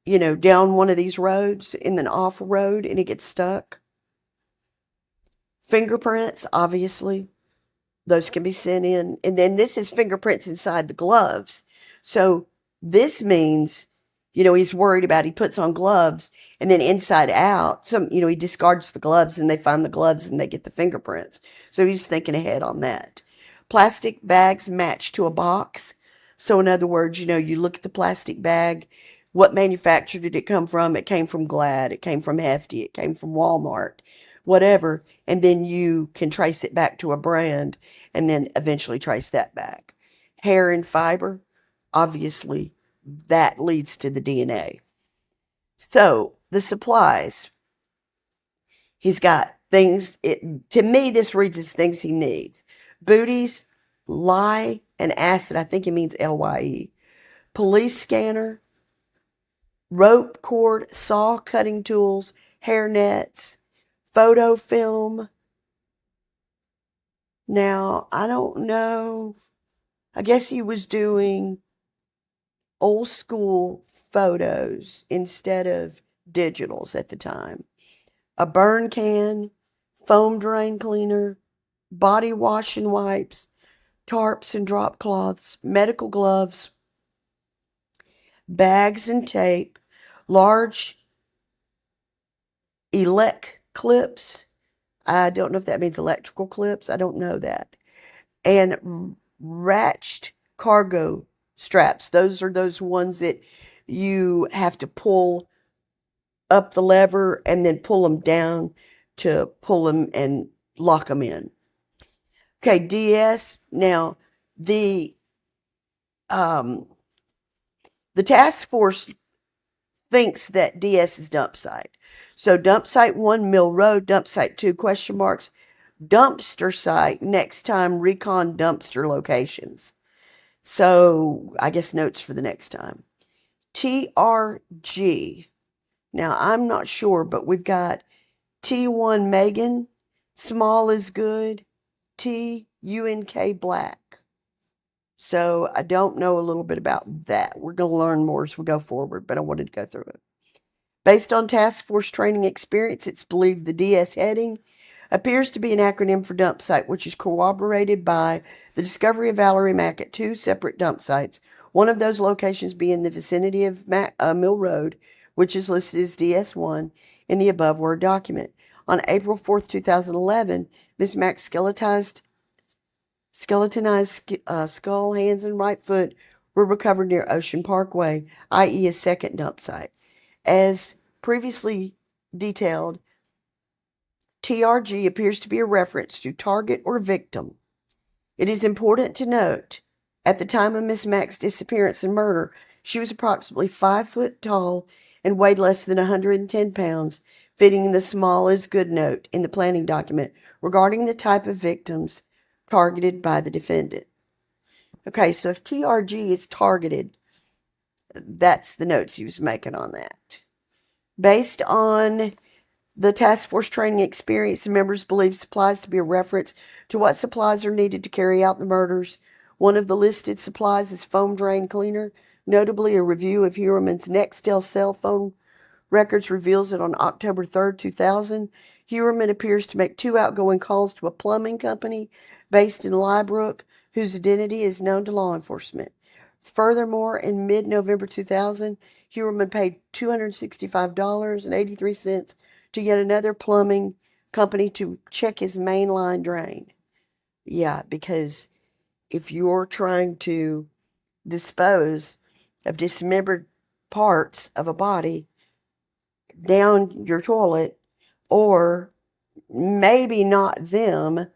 down one of these roads and then off a road and it gets stuck. Fingerprints, obviously. Those can be sent in. And then this is fingerprints inside the gloves. So this means, he's worried about, he puts on gloves and then inside out, he discards the gloves and they find the gloves and they get the fingerprints. So he's thinking ahead on that. Plastic bags matched to a box. So in other words, you look at the plastic bag. What manufacturer did it come from? It came from Glad. It came from Hefty. It came from Walmart, whatever. And then you can trace it back to a brand and then eventually trace that back. Hair and fiber, obviously, that leads to the DNA. So the supplies, he's got things, to me, this reads as things he needs. Booties, lye, and acid, I think it means LYE. Police scanner, rope, cord, saw, cutting tools, hair nets, photo film. Now, I don't know. I guess he was doing old school photos instead of digitals at the time. A burn can, foam drain cleaner, body wash and wipes, tarps and drop cloths, medical gloves, bags and tape, large elect clips. I don't know if that means electrical clips. I don't know that. And ratched cargo straps. Those are those ones that you have to pull up the lever and then pull them down to pull them and lock them in. Okay, DS. Now, the um, the task force thinks that DS is dump site. So dump site 1, Mill Road. Dump site 2, question marks. Dumpster site, next time recon dumpster locations. So I guess notes for the next time. TRG. Now I'm not sure, but we've got T1 Megan, small is good, TUNK black. So I don't know a little bit about that. We're going to learn more as we go forward, but I wanted to go through it. Based on task force training experience, it's believed the DS heading appears to be an acronym for dump site, which is corroborated by the discovery of Valerie Mack at 2 separate dump sites, one of those locations being in the vicinity of Mill Road, which is listed as DS1 in the above Word document. On April 4th, 2011, Ms. Mack's skeletonized skull, hands, and right foot were recovered near Ocean Parkway, i.e. a second dump site. As previously detailed, TRG appears to be a reference to target or victim. It is important to note, at the time of Miss Mack's disappearance and murder, she was approximately 5 foot tall and weighed less than 110 pounds, fitting the small is good note in the planning document regarding the type of victims targeted by the defendant. Okay, so if TRG is targeted, that's the notes he was making on that. Based on the task force training experience, the members believe supplies to be a reference to what supplies are needed to carry out the murders. One of the listed supplies is foam drain cleaner. Notably, a review of Heuermann's Nextel cell phone records reveals that on October 3rd, 2000, Heuermann appears to make 2 outgoing calls to a plumbing company based in Liebrook, whose identity is known to law enforcement. Furthermore, in mid-November 2000, Heuermann paid $265.83 to yet another plumbing company to check his main line drain. Yeah, because if you're trying to dispose of dismembered parts of a body down your toilet or maybe not them,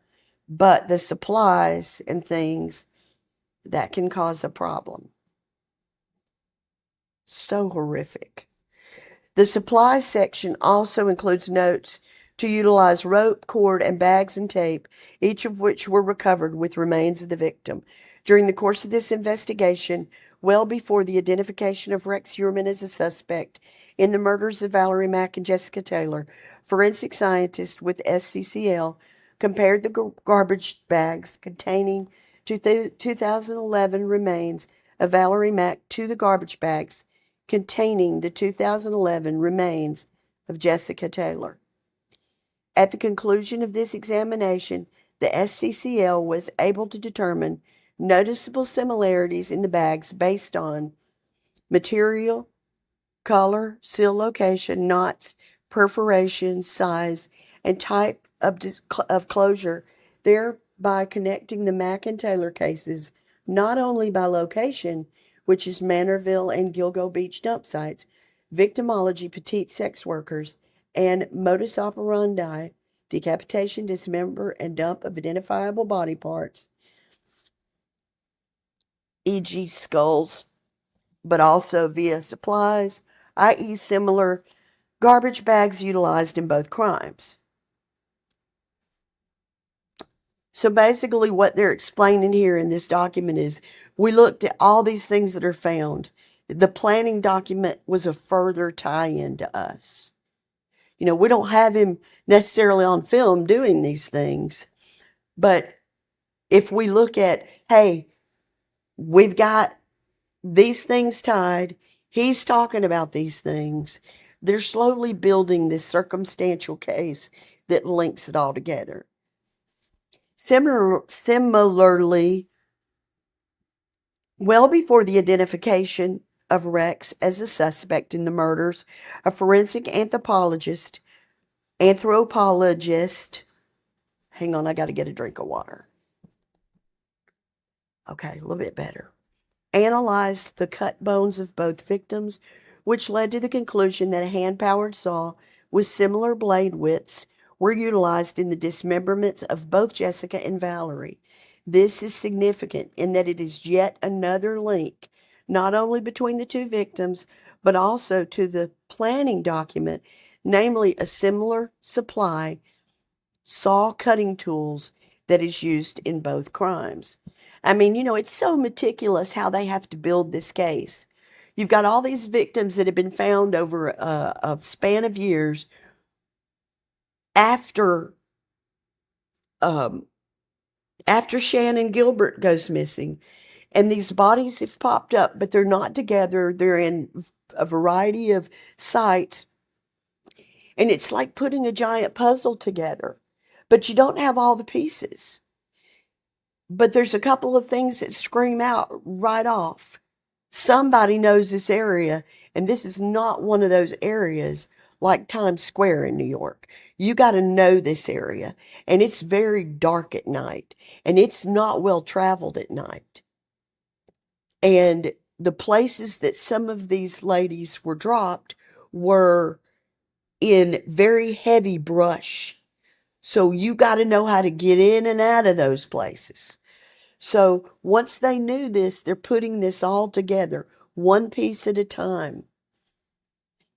but the supplies and things that can cause a problem. So horrific. The supplies section also includes notes to utilize rope, cord, and bags and tape, each of which were recovered with remains of the victim. During the course of this investigation, well before the identification of Rex Heuermann as a suspect in the murders of Valerie Mack and Jessica Taylor, forensic scientists with SCCL compared the garbage bags containing 2011 remains of Valerie Mack to the garbage bags containing the 2011 remains of Jessica Taylor. At the conclusion of this examination, the SCCL was able to determine noticeable similarities in the bags based on material, color, seal location, knots, perforation, size, and type of closure, thereby connecting the Mack and Taylor cases not only by location, which is Manorville and Gilgo Beach dump sites, victimology, petite sex workers, and modus operandi, decapitation, dismember, and dump of identifiable body parts, e.g. skulls, but also via supplies, i.e. similar garbage bags utilized in both crimes. So basically what they're explaining here in this document is we looked at all these things that are found. The planning document was a further tie-in to us. You know, we don't have him necessarily on film doing these things, but if we look at, hey, we've got these things tied, he's talking about these things, they're slowly building this circumstantial case that links it all together. Similarly, well before the identification of Rex as a suspect in the murders, a forensic anthropologist, hang on, I got to get a drink of water. Okay, a little bit better. Analyzed the cut bones of both victims, which led to the conclusion that a hand-powered saw with similar blade widths were utilized in the dismemberments of both Jessica and Valerie. This is significant in that it is yet another link, not only between the two victims, but also to the planning document, namely a similar supply saw cutting tools that is used in both crimes. I mean, you know, it's so meticulous how they have to build this case. You've got all these victims that have been found over a span of years after Shannon Gilbert goes missing. And these bodies have popped up, but they're not together. They're in a variety of sites. And it's like putting a giant puzzle together, but you don't have all the pieces. But there's a couple of things that scream out right off. Somebody knows this area, and this is not one of those areas like Times Square in New York. You got to know this area, and it's very dark at night, and it's not well traveled at night. And the places that some of these ladies were dropped were in very heavy brush. So you got to know how to get in and out of those places. So once they knew this, they're putting this all together, one piece at a time.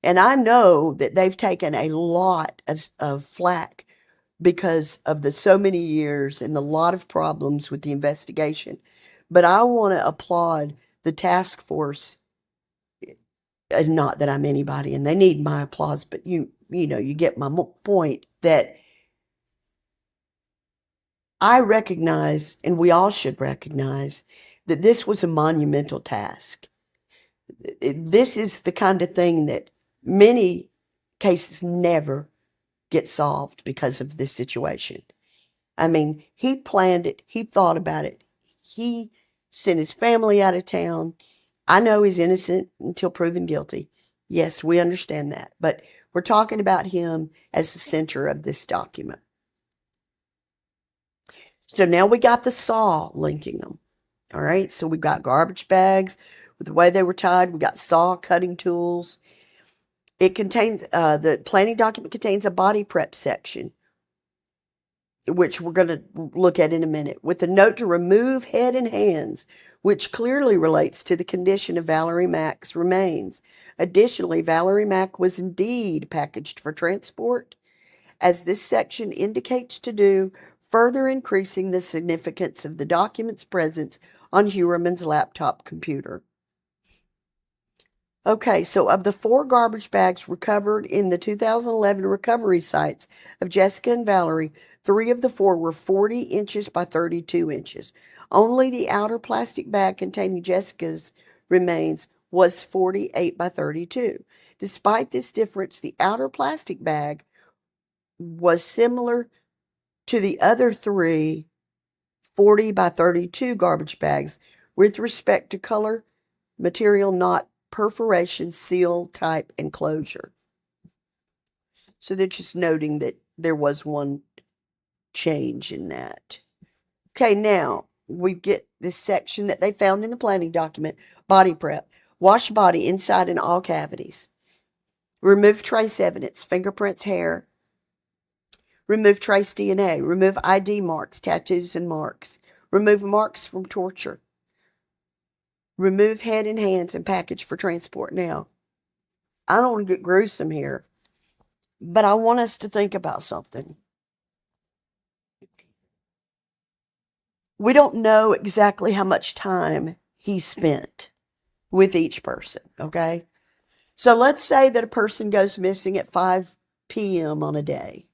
And I know that they've taken a lot of flack because of the so many years and the lot of problems with the investigation. But I want to applaud the task force. Not that I'm anybody and they need my applause, but you know, you get my point, that I recognize, and we all should recognize, that this was a monumental task. This is the kind of thing that many cases never get solved because of this situation. I mean, he planned it. He thought about it. He sent his family out of town. I know he's innocent until proven guilty. Yes, we understand that. But we're talking about him as the center of this document. So now we got the saw linking them. All right, so we've got garbage bags with the way they were tied. We got saw cutting tools. It contains, the planning document contains a body prep section, which we're going to look at in a minute, with a note to remove head and hands, which clearly relates to the condition of Valerie Mack's remains. Additionally, Valerie Mack was indeed packaged for transport, as this section indicates to do, further increasing the significance of the document's presence on Heuermann's laptop computer. Okay, so of the 4 garbage bags recovered in the 2011 recovery sites of Jessica and Valerie, 3 of the 4 were 40 inches by 32 inches. Only the outer plastic bag containing Jessica's remains was 48 by 32. Despite this difference, the outer plastic bag was similar to the other 3 40 by 32 garbage bags with respect to color, material, knot, perforation, seal, type, and closure. So they're just noting that there was one change in that. Okay, now we get this section that they found in the planning document, body prep. Wash body inside and all cavities. Remove trace evidence, fingerprints, hair. Remove trace DNA. Remove ID marks, tattoos, and marks. Remove marks from torture. Remove head and hands and package for transport. Now, I don't want to get gruesome here, but I want us to think about something. We don't know exactly how much time he spent with each person, okay? So let's say that a person goes missing at 5 p.m. on a day.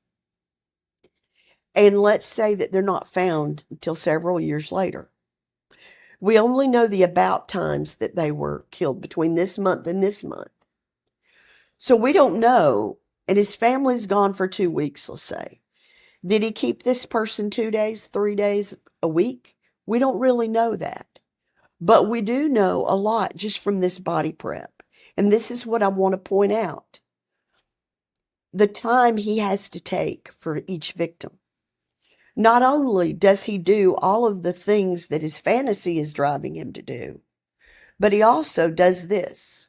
And let's say that they're not found until several years later. We only know the about times that they were killed between this month and this month. So we don't know, and his family's gone for 2 weeks, let's say. Did he keep this person 2 days, 3 days, a week? We don't really know that. But we do know a lot just from this body prep. And this is what I want to point out. The time he has to take for each victim. Not only does he do all of the things that his fantasy is driving him to do, but he also does this.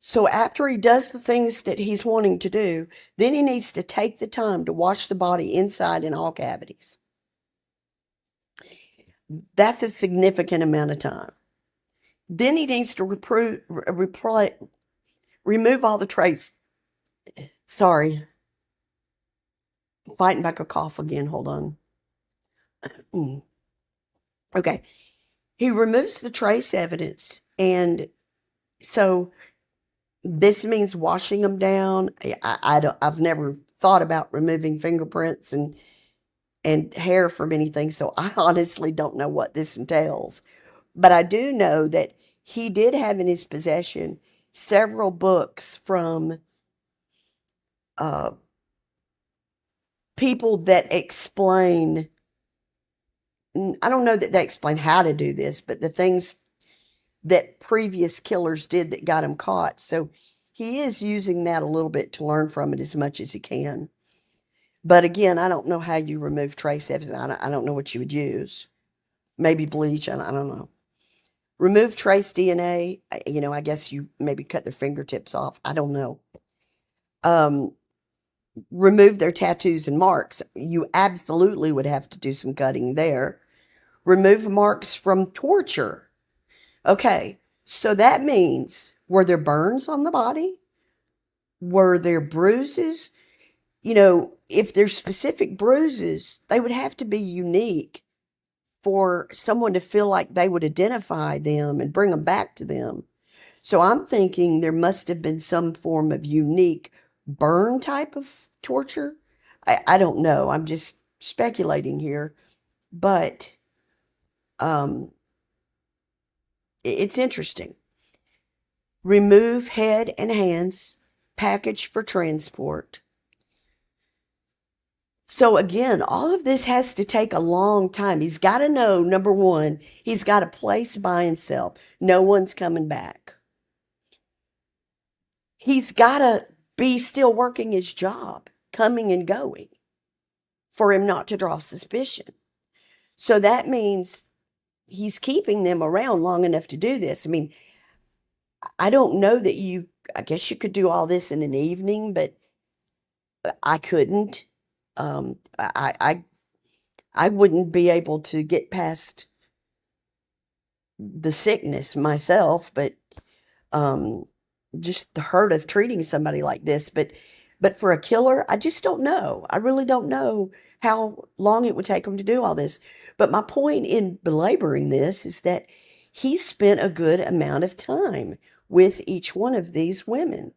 So after he does the things that he's wanting to do, then he needs to take the time to wash the body inside and all cavities. That's a significant amount of time. Then he needs to remove all the trace. Sorry. Fighting back a cough again. Hold on. Okay. He removes the trace evidence. And so this means washing them down. I've never thought about removing fingerprints and hair from anything, so I honestly don't know what this entails. But I do know that he did have in his possession several books from people that explain, I don't know that they explain how to do this, but the things that previous killers did that got him caught. So he is using that a little bit to learn from it as much as he can. But again, I don't know how you remove trace evidence. I don't know what you would use. Maybe bleach. I don't know. Remove trace DNA. I guess you maybe cut their fingertips off. I don't know. Remove their tattoos and marks. You absolutely would have to do some cutting there. Remove marks from torture. Okay, so that means, were there burns on the body? Were there bruises? If there's specific bruises, they would have to be unique for someone to feel like they would identify them and bring them back to them. So I'm thinking there must have been some form of unique burn type of torture. I don't know. I'm just speculating here. But it's interesting. Remove head and hands, package for transport. So again, all of this has to take a long time. He's got to know, number one, he's got a place by himself. No one's coming back. He's got to be still working his job, coming and going, for him not to draw suspicion. So that means he's keeping them around long enough to do this. I mean, I don't know that I guess you could do all this in an evening, but I couldn't. I wouldn't be able to get past the sickness myself, but um, just the hurt of treating somebody like this. But for a killer, I just don't know. I really don't know how long it would take him to do all this. But my point in belaboring this is that he spent a good amount of time with each one of these women.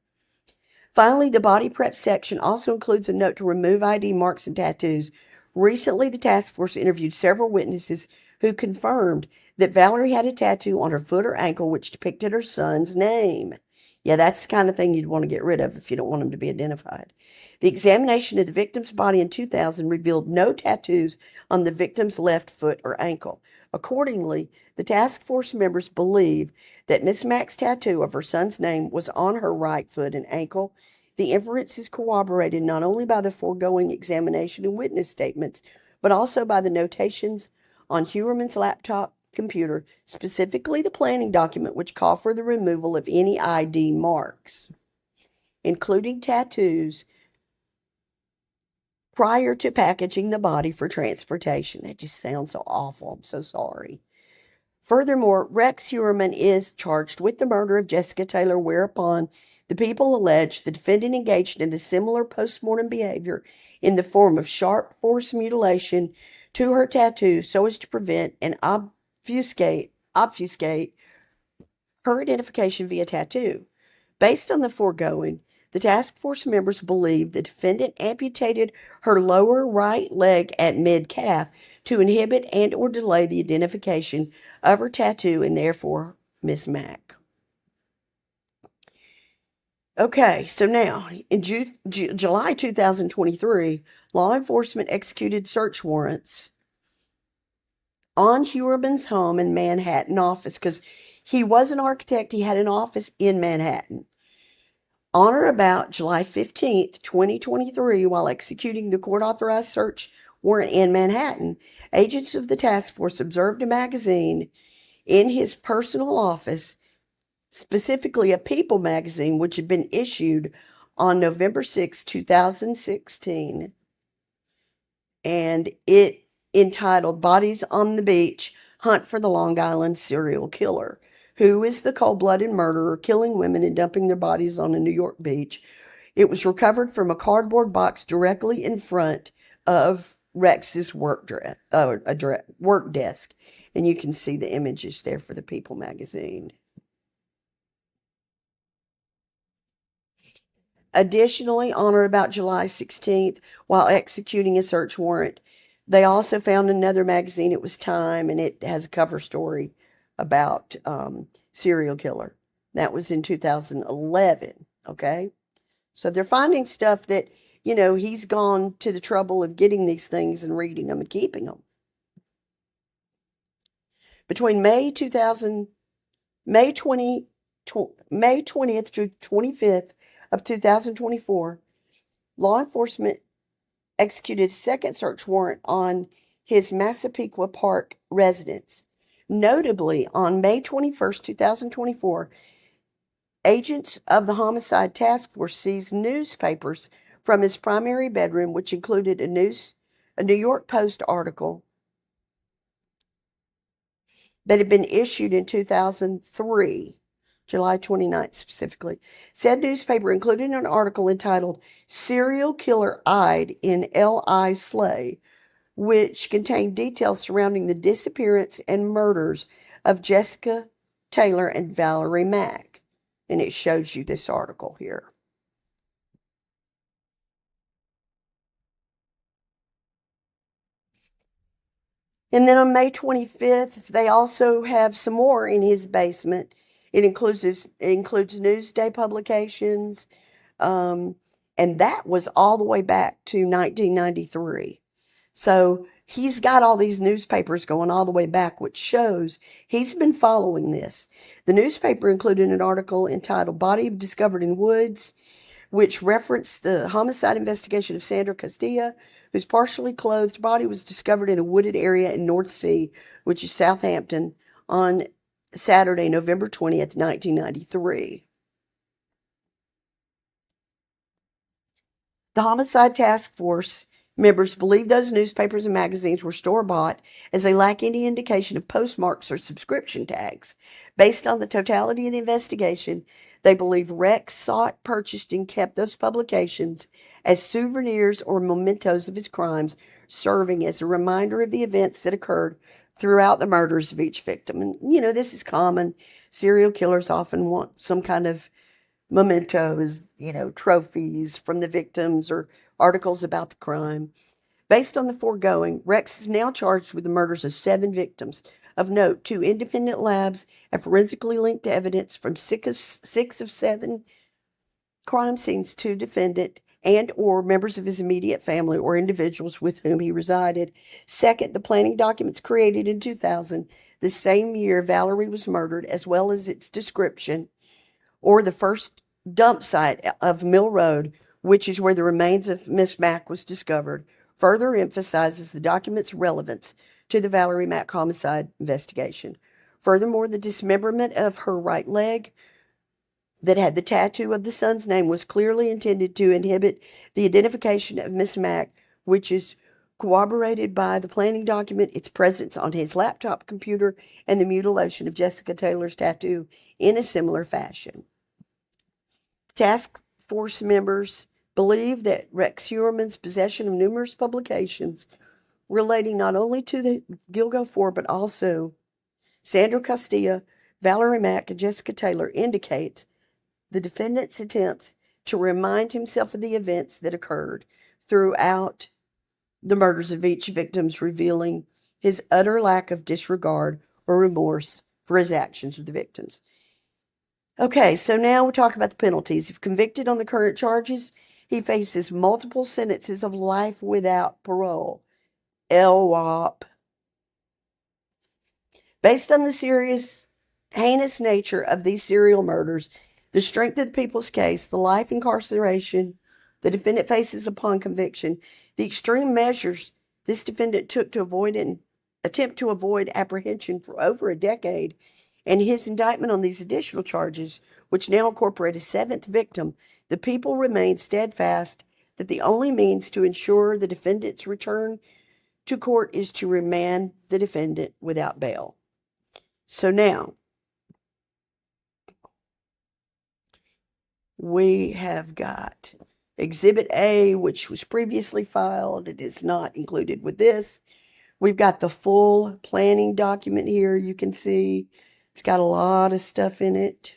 Finally, the body prep section also includes a note to remove ID marks and tattoos. Recently, the task force interviewed several witnesses who confirmed that Valerie had a tattoo on her foot or ankle which depicted her son's name. Yeah, that's the kind of thing you'd want to get rid of if you don't want him to be identified. The examination of the victim's body in 2000 revealed no tattoos on the victim's left foot or ankle. Accordingly, the task force members believe that Miss Mack's tattoo of her son's name was on her right foot and ankle. The inference is corroborated not only by the foregoing examination and witness statements, but also by the notations on Heuermann's laptop computer, specifically the planning document which called for the removal of any ID marks, including tattoos, prior to packaging the body for transportation. That just sounds so awful. I'm so sorry. Furthermore, Rex Heuermann is charged with the murder of Jessica Taylor, whereupon the people allege the defendant engaged in a similar postmortem behavior in the form of sharp force mutilation to her tattoo so as to prevent and obfuscate her identification via tattoo. Based on the foregoing, the task force members believe the defendant amputated her lower right leg at mid-calf to inhibit and or delay the identification of her tattoo and therefore Miss Mack. Okay, so now in July 2023, law enforcement executed search warrants on Heuermann's home in Manhattan office because he was an architect. He had an office in Manhattan. On or about July 15th, 2023, while executing the court-authorized search warrant in Manhattan, agents of the task force observed a magazine in his personal office, specifically a People magazine, which had been issued on November 6, 2016, and it entitled Bodies on the Beach, Hunt for the Long Island Serial Killer. Who is the cold-blooded murderer killing women and dumping their bodies on a New York beach? It was recovered from a cardboard box directly in front of Rex's work desk. And you can see the images there for the People magazine. Additionally, on or about July 16th, while executing a search warrant, they also found another magazine. It was Time, and it has a cover story about serial killer. That was in 2011, okay? So they're finding stuff that, he's gone to the trouble of getting these things and reading them and keeping them. Between May 20th to 25th of 2024, law enforcement executed a second search warrant on his Massapequa Park residence. Notably, on May 21st, 2024, agents of the Homicide Task Force seized newspapers from his primary bedroom, which included a New York Post article that had been issued in 2003, July 29th specifically. Said newspaper included an article entitled Serial Killer Eyed in L.I. Slay, which contained details surrounding the disappearance and murders of Jessica Taylor and Valerie Mack. And it shows you this article here. And then on May 25th, they also have some more in his basement. It includes Newsday publications, and that was all the way back to 1993. So he's got all these newspapers going all the way back, which shows he's been following this. The newspaper included an article entitled Body Discovered in Woods, which referenced the homicide investigation of Sandra Castilla, whose partially clothed body was discovered in a wooded area in North Sea, which is Southampton, on Saturday, November 20th, 1993. The Homicide Task Force members believe those newspapers and magazines were store-bought as they lack any indication of postmarks or subscription tags. Based on the totality of the investigation, they believe Rex sought, purchased, and kept those publications as souvenirs or mementos of his crimes, serving as a reminder of the events that occurred throughout the murders of each victim. And, this is common. Serial killers often want some kind of mementos, trophies from the victims or articles about the crime. Based on the foregoing, Rex is now charged with the murders of 7 victims. Of note, 2 independent labs have forensically linked evidence from 6 of 7 crime scenes to defendant and or members of his immediate family or individuals with whom he resided. Second, the planning documents created in 2000, the same year Valerie was murdered, as well as its description, or the first dump site of Mill Road, which is where the remains of Miss Mack was discovered, further emphasizes the document's relevance to the Valerie Mack homicide investigation. Furthermore, the dismemberment of her right leg that had the tattoo of the son's name was clearly intended to inhibit the identification of Miss Mack, which is corroborated by the planning document, its presence on his laptop computer, and the mutilation of Jessica Taylor's tattoo in a similar fashion. Task force members believe that Rex Heuermann's possession of numerous publications relating not only to the Gilgo Four but also Sandra Castilla, Valerie Mack, and Jessica Taylor indicates the defendant's attempts to remind himself of the events that occurred throughout the murders of each victim, revealing his utter lack of disregard or remorse for his actions with the victims. Okay, so now we'll talk about the penalties. If convicted on the current charges, he faces multiple sentences of life without parole. LWOP. Based on the serious, heinous nature of these serial murders, the strength of the people's case, the life incarceration the defendant faces upon conviction, the extreme measures this defendant took to avoid and attempt to avoid apprehension for over a decade, and his indictment on these additional charges, which now incorporate a 7th victim, the people remain steadfast that the only means to ensure the defendant's return to court is to remand the defendant without bail. So now, we have got Exhibit A, which was previously filed. It is not included with this. We've got the full planning document here. You can see it's got a lot of stuff in it.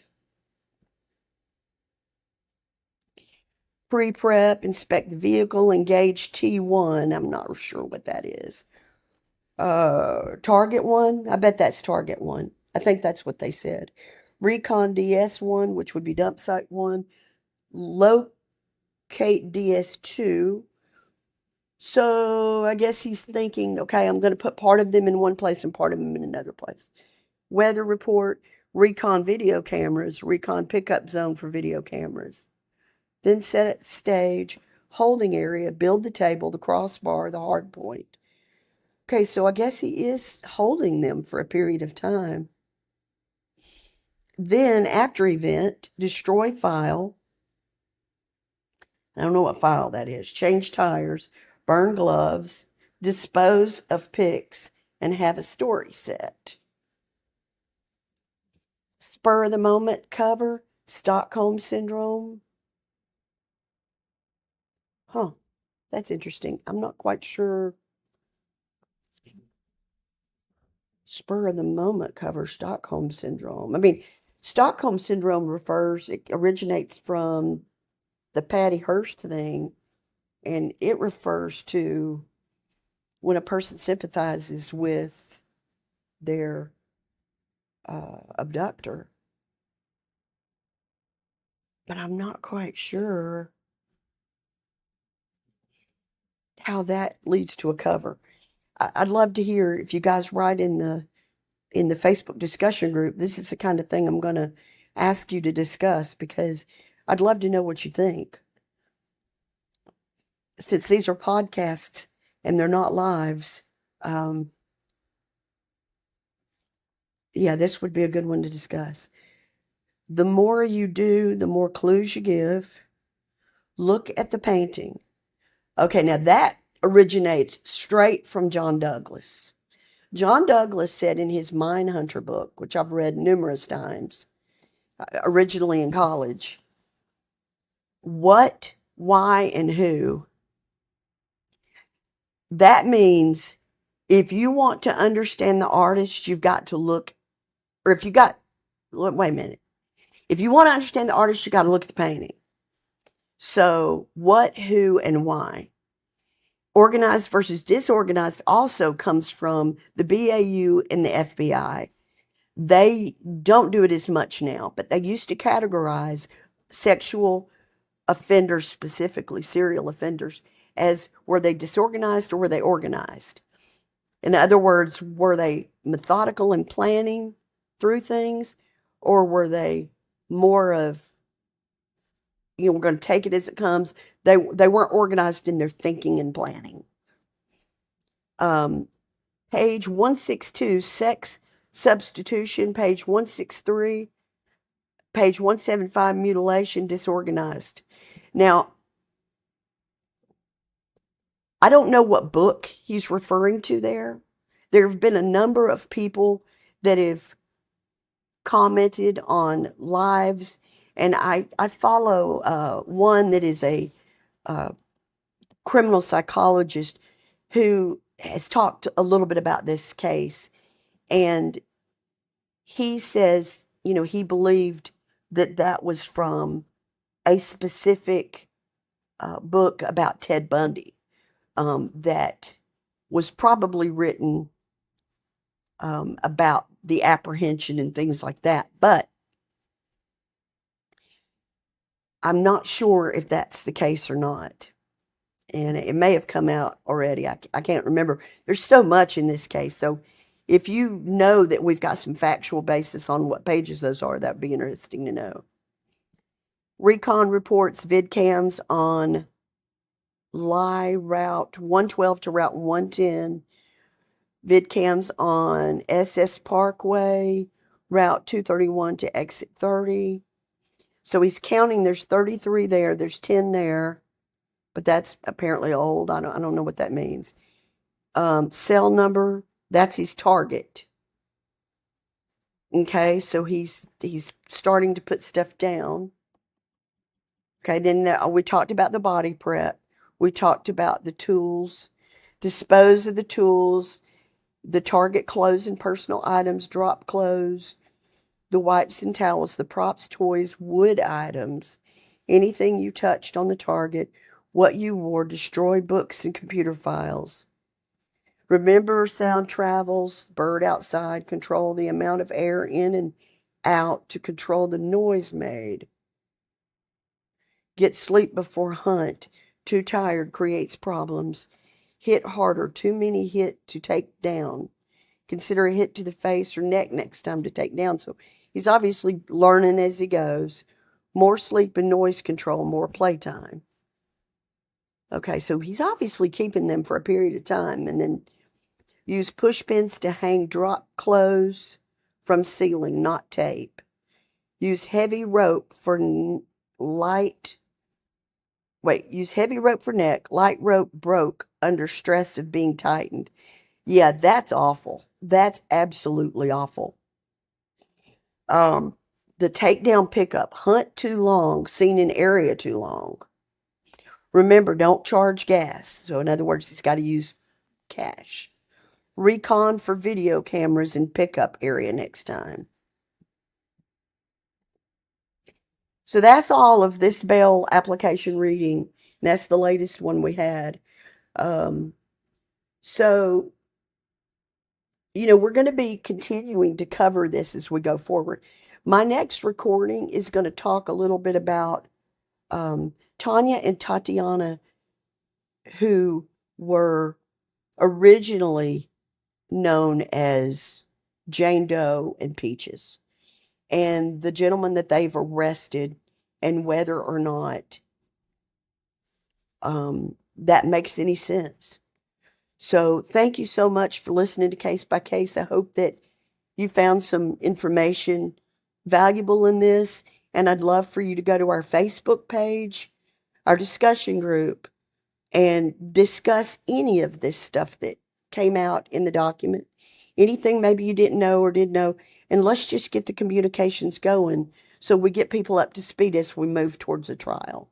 Pre-prep, inspect the vehicle, engage T1. I'm not sure what that is. Target 1. I bet that's Target 1. I think that's what they said. Recon DS1, which would be dump site 1. Locate DS2. So I guess he's thinking, okay, I'm going to put part of them in one place and part of them in another place. Weather report, recon video cameras, recon pickup zone for video cameras. Then set it stage, holding area, build the table, the crossbar, the hard point. Okay, so I guess he is holding them for a period of time. Then, after event, destroy file. I don't know what file that is. Change tires, burn gloves, dispose of pics, and have a story set. Spur of the moment cover, Stockholm Syndrome. Huh, that's interesting. I'm not quite sure. Spur of the moment cover, Stockholm Syndrome. I mean, Stockholm Syndrome it originates from the Patty Hearst thing, and it refers to when a person sympathizes with their abductor. But I'm not quite sure how that leads to a cover. I'd love to hear if you guys write in the Facebook discussion group. This is the kind of thing I'm going to ask you to discuss because I'd love to know what you think. Since these are podcasts and they're not lives, yeah, this would be a good one to discuss. The more you do, the more clues you give. Look at the painting. Okay, now that originates straight from John Douglas. John Douglas said in his Mindhunter book, which I've read numerous times, originally in college, what, why, and who. That means if you want to understand the artist, you've got to look, or if you got, wait a minute. If you want to understand the artist, you got to look at the painting. So, what, who, and why. Organized versus disorganized also comes from the BAU and the FBI. They don't do it as much now, but they used to categorize sexual offenders, specifically serial offenders, as were they disorganized or were they organized? In other words, were they methodical in planning through things, or were they more of, we're going to take it as it comes? They weren't organized in their thinking and planning. Page 162, sex substitution. Page 163, page 175, mutilation, disorganized. Now, I don't know what book he's referring to there. There have been a number of people that have commented on lives, and I follow one that is a criminal psychologist who has talked a little bit about this case, and he says, he believed that that was from a specific book about Ted Bundy that was probably written about the apprehension and things like that. But I'm not sure if that's the case or not. And it may have come out already. I can't remember. There's so much in this case. So if you know that we've got some factual basis on what pages those are, that would be interesting to know. Recon reports vidcams on Route 112 to Route 110. Vidcams on SS Parkway, Route 231 to Exit 30. So he's counting, there's 33 there, there's 10 there, but that's apparently old. I don't know what that means. Cell number, that's his target. Okay, so he's starting to put stuff down. Okay, then we talked about the body prep. We talked about the tools. Dispose of the tools, the target clothes and personal items, drop clothes, the wipes and towels, the props, toys, wood items, anything you touched on the target, what you wore, destroy books and computer files. Remember sound travels, bird outside, control the amount of air in and out to control the noise made. Get sleep before hunt. Too tired creates problems. Hit harder. Too many hit to take down. Consider a hit to the face or neck next time to take down. So he's obviously learning as he goes. More sleep and noise control, more playtime. Okay, so he's obviously keeping them for a period of time. And then use push pins to hang drop clothes from ceiling, not tape. Use heavy rope for use heavy rope for neck. Light rope broke under stress of being tightened. Yeah, that's awful. That's absolutely awful. The takedown pickup. Hunt too long. Seen in area too long. Remember, don't charge gas. So in other words, he's got to use cash. Recon for video cameras in pickup area next time. So that's all of this bail application reading. That's the latest one we had. So, we're going to be continuing to cover this as we go forward. My next recording is going to talk a little bit about Tanya and Tatiana, who were originally known as Jane Doe and Peaches, and the gentleman that they've arrested, and whether or not that makes any sense. So thank you so much for listening to Case by Case. I hope that you found some information valuable in this, and I'd love for you to go to our Facebook page, our discussion group, and discuss any of this stuff that came out in the document. Anything maybe you didn't know or did know, and let's just get the communications going so we get people up to speed as we move towards a trial.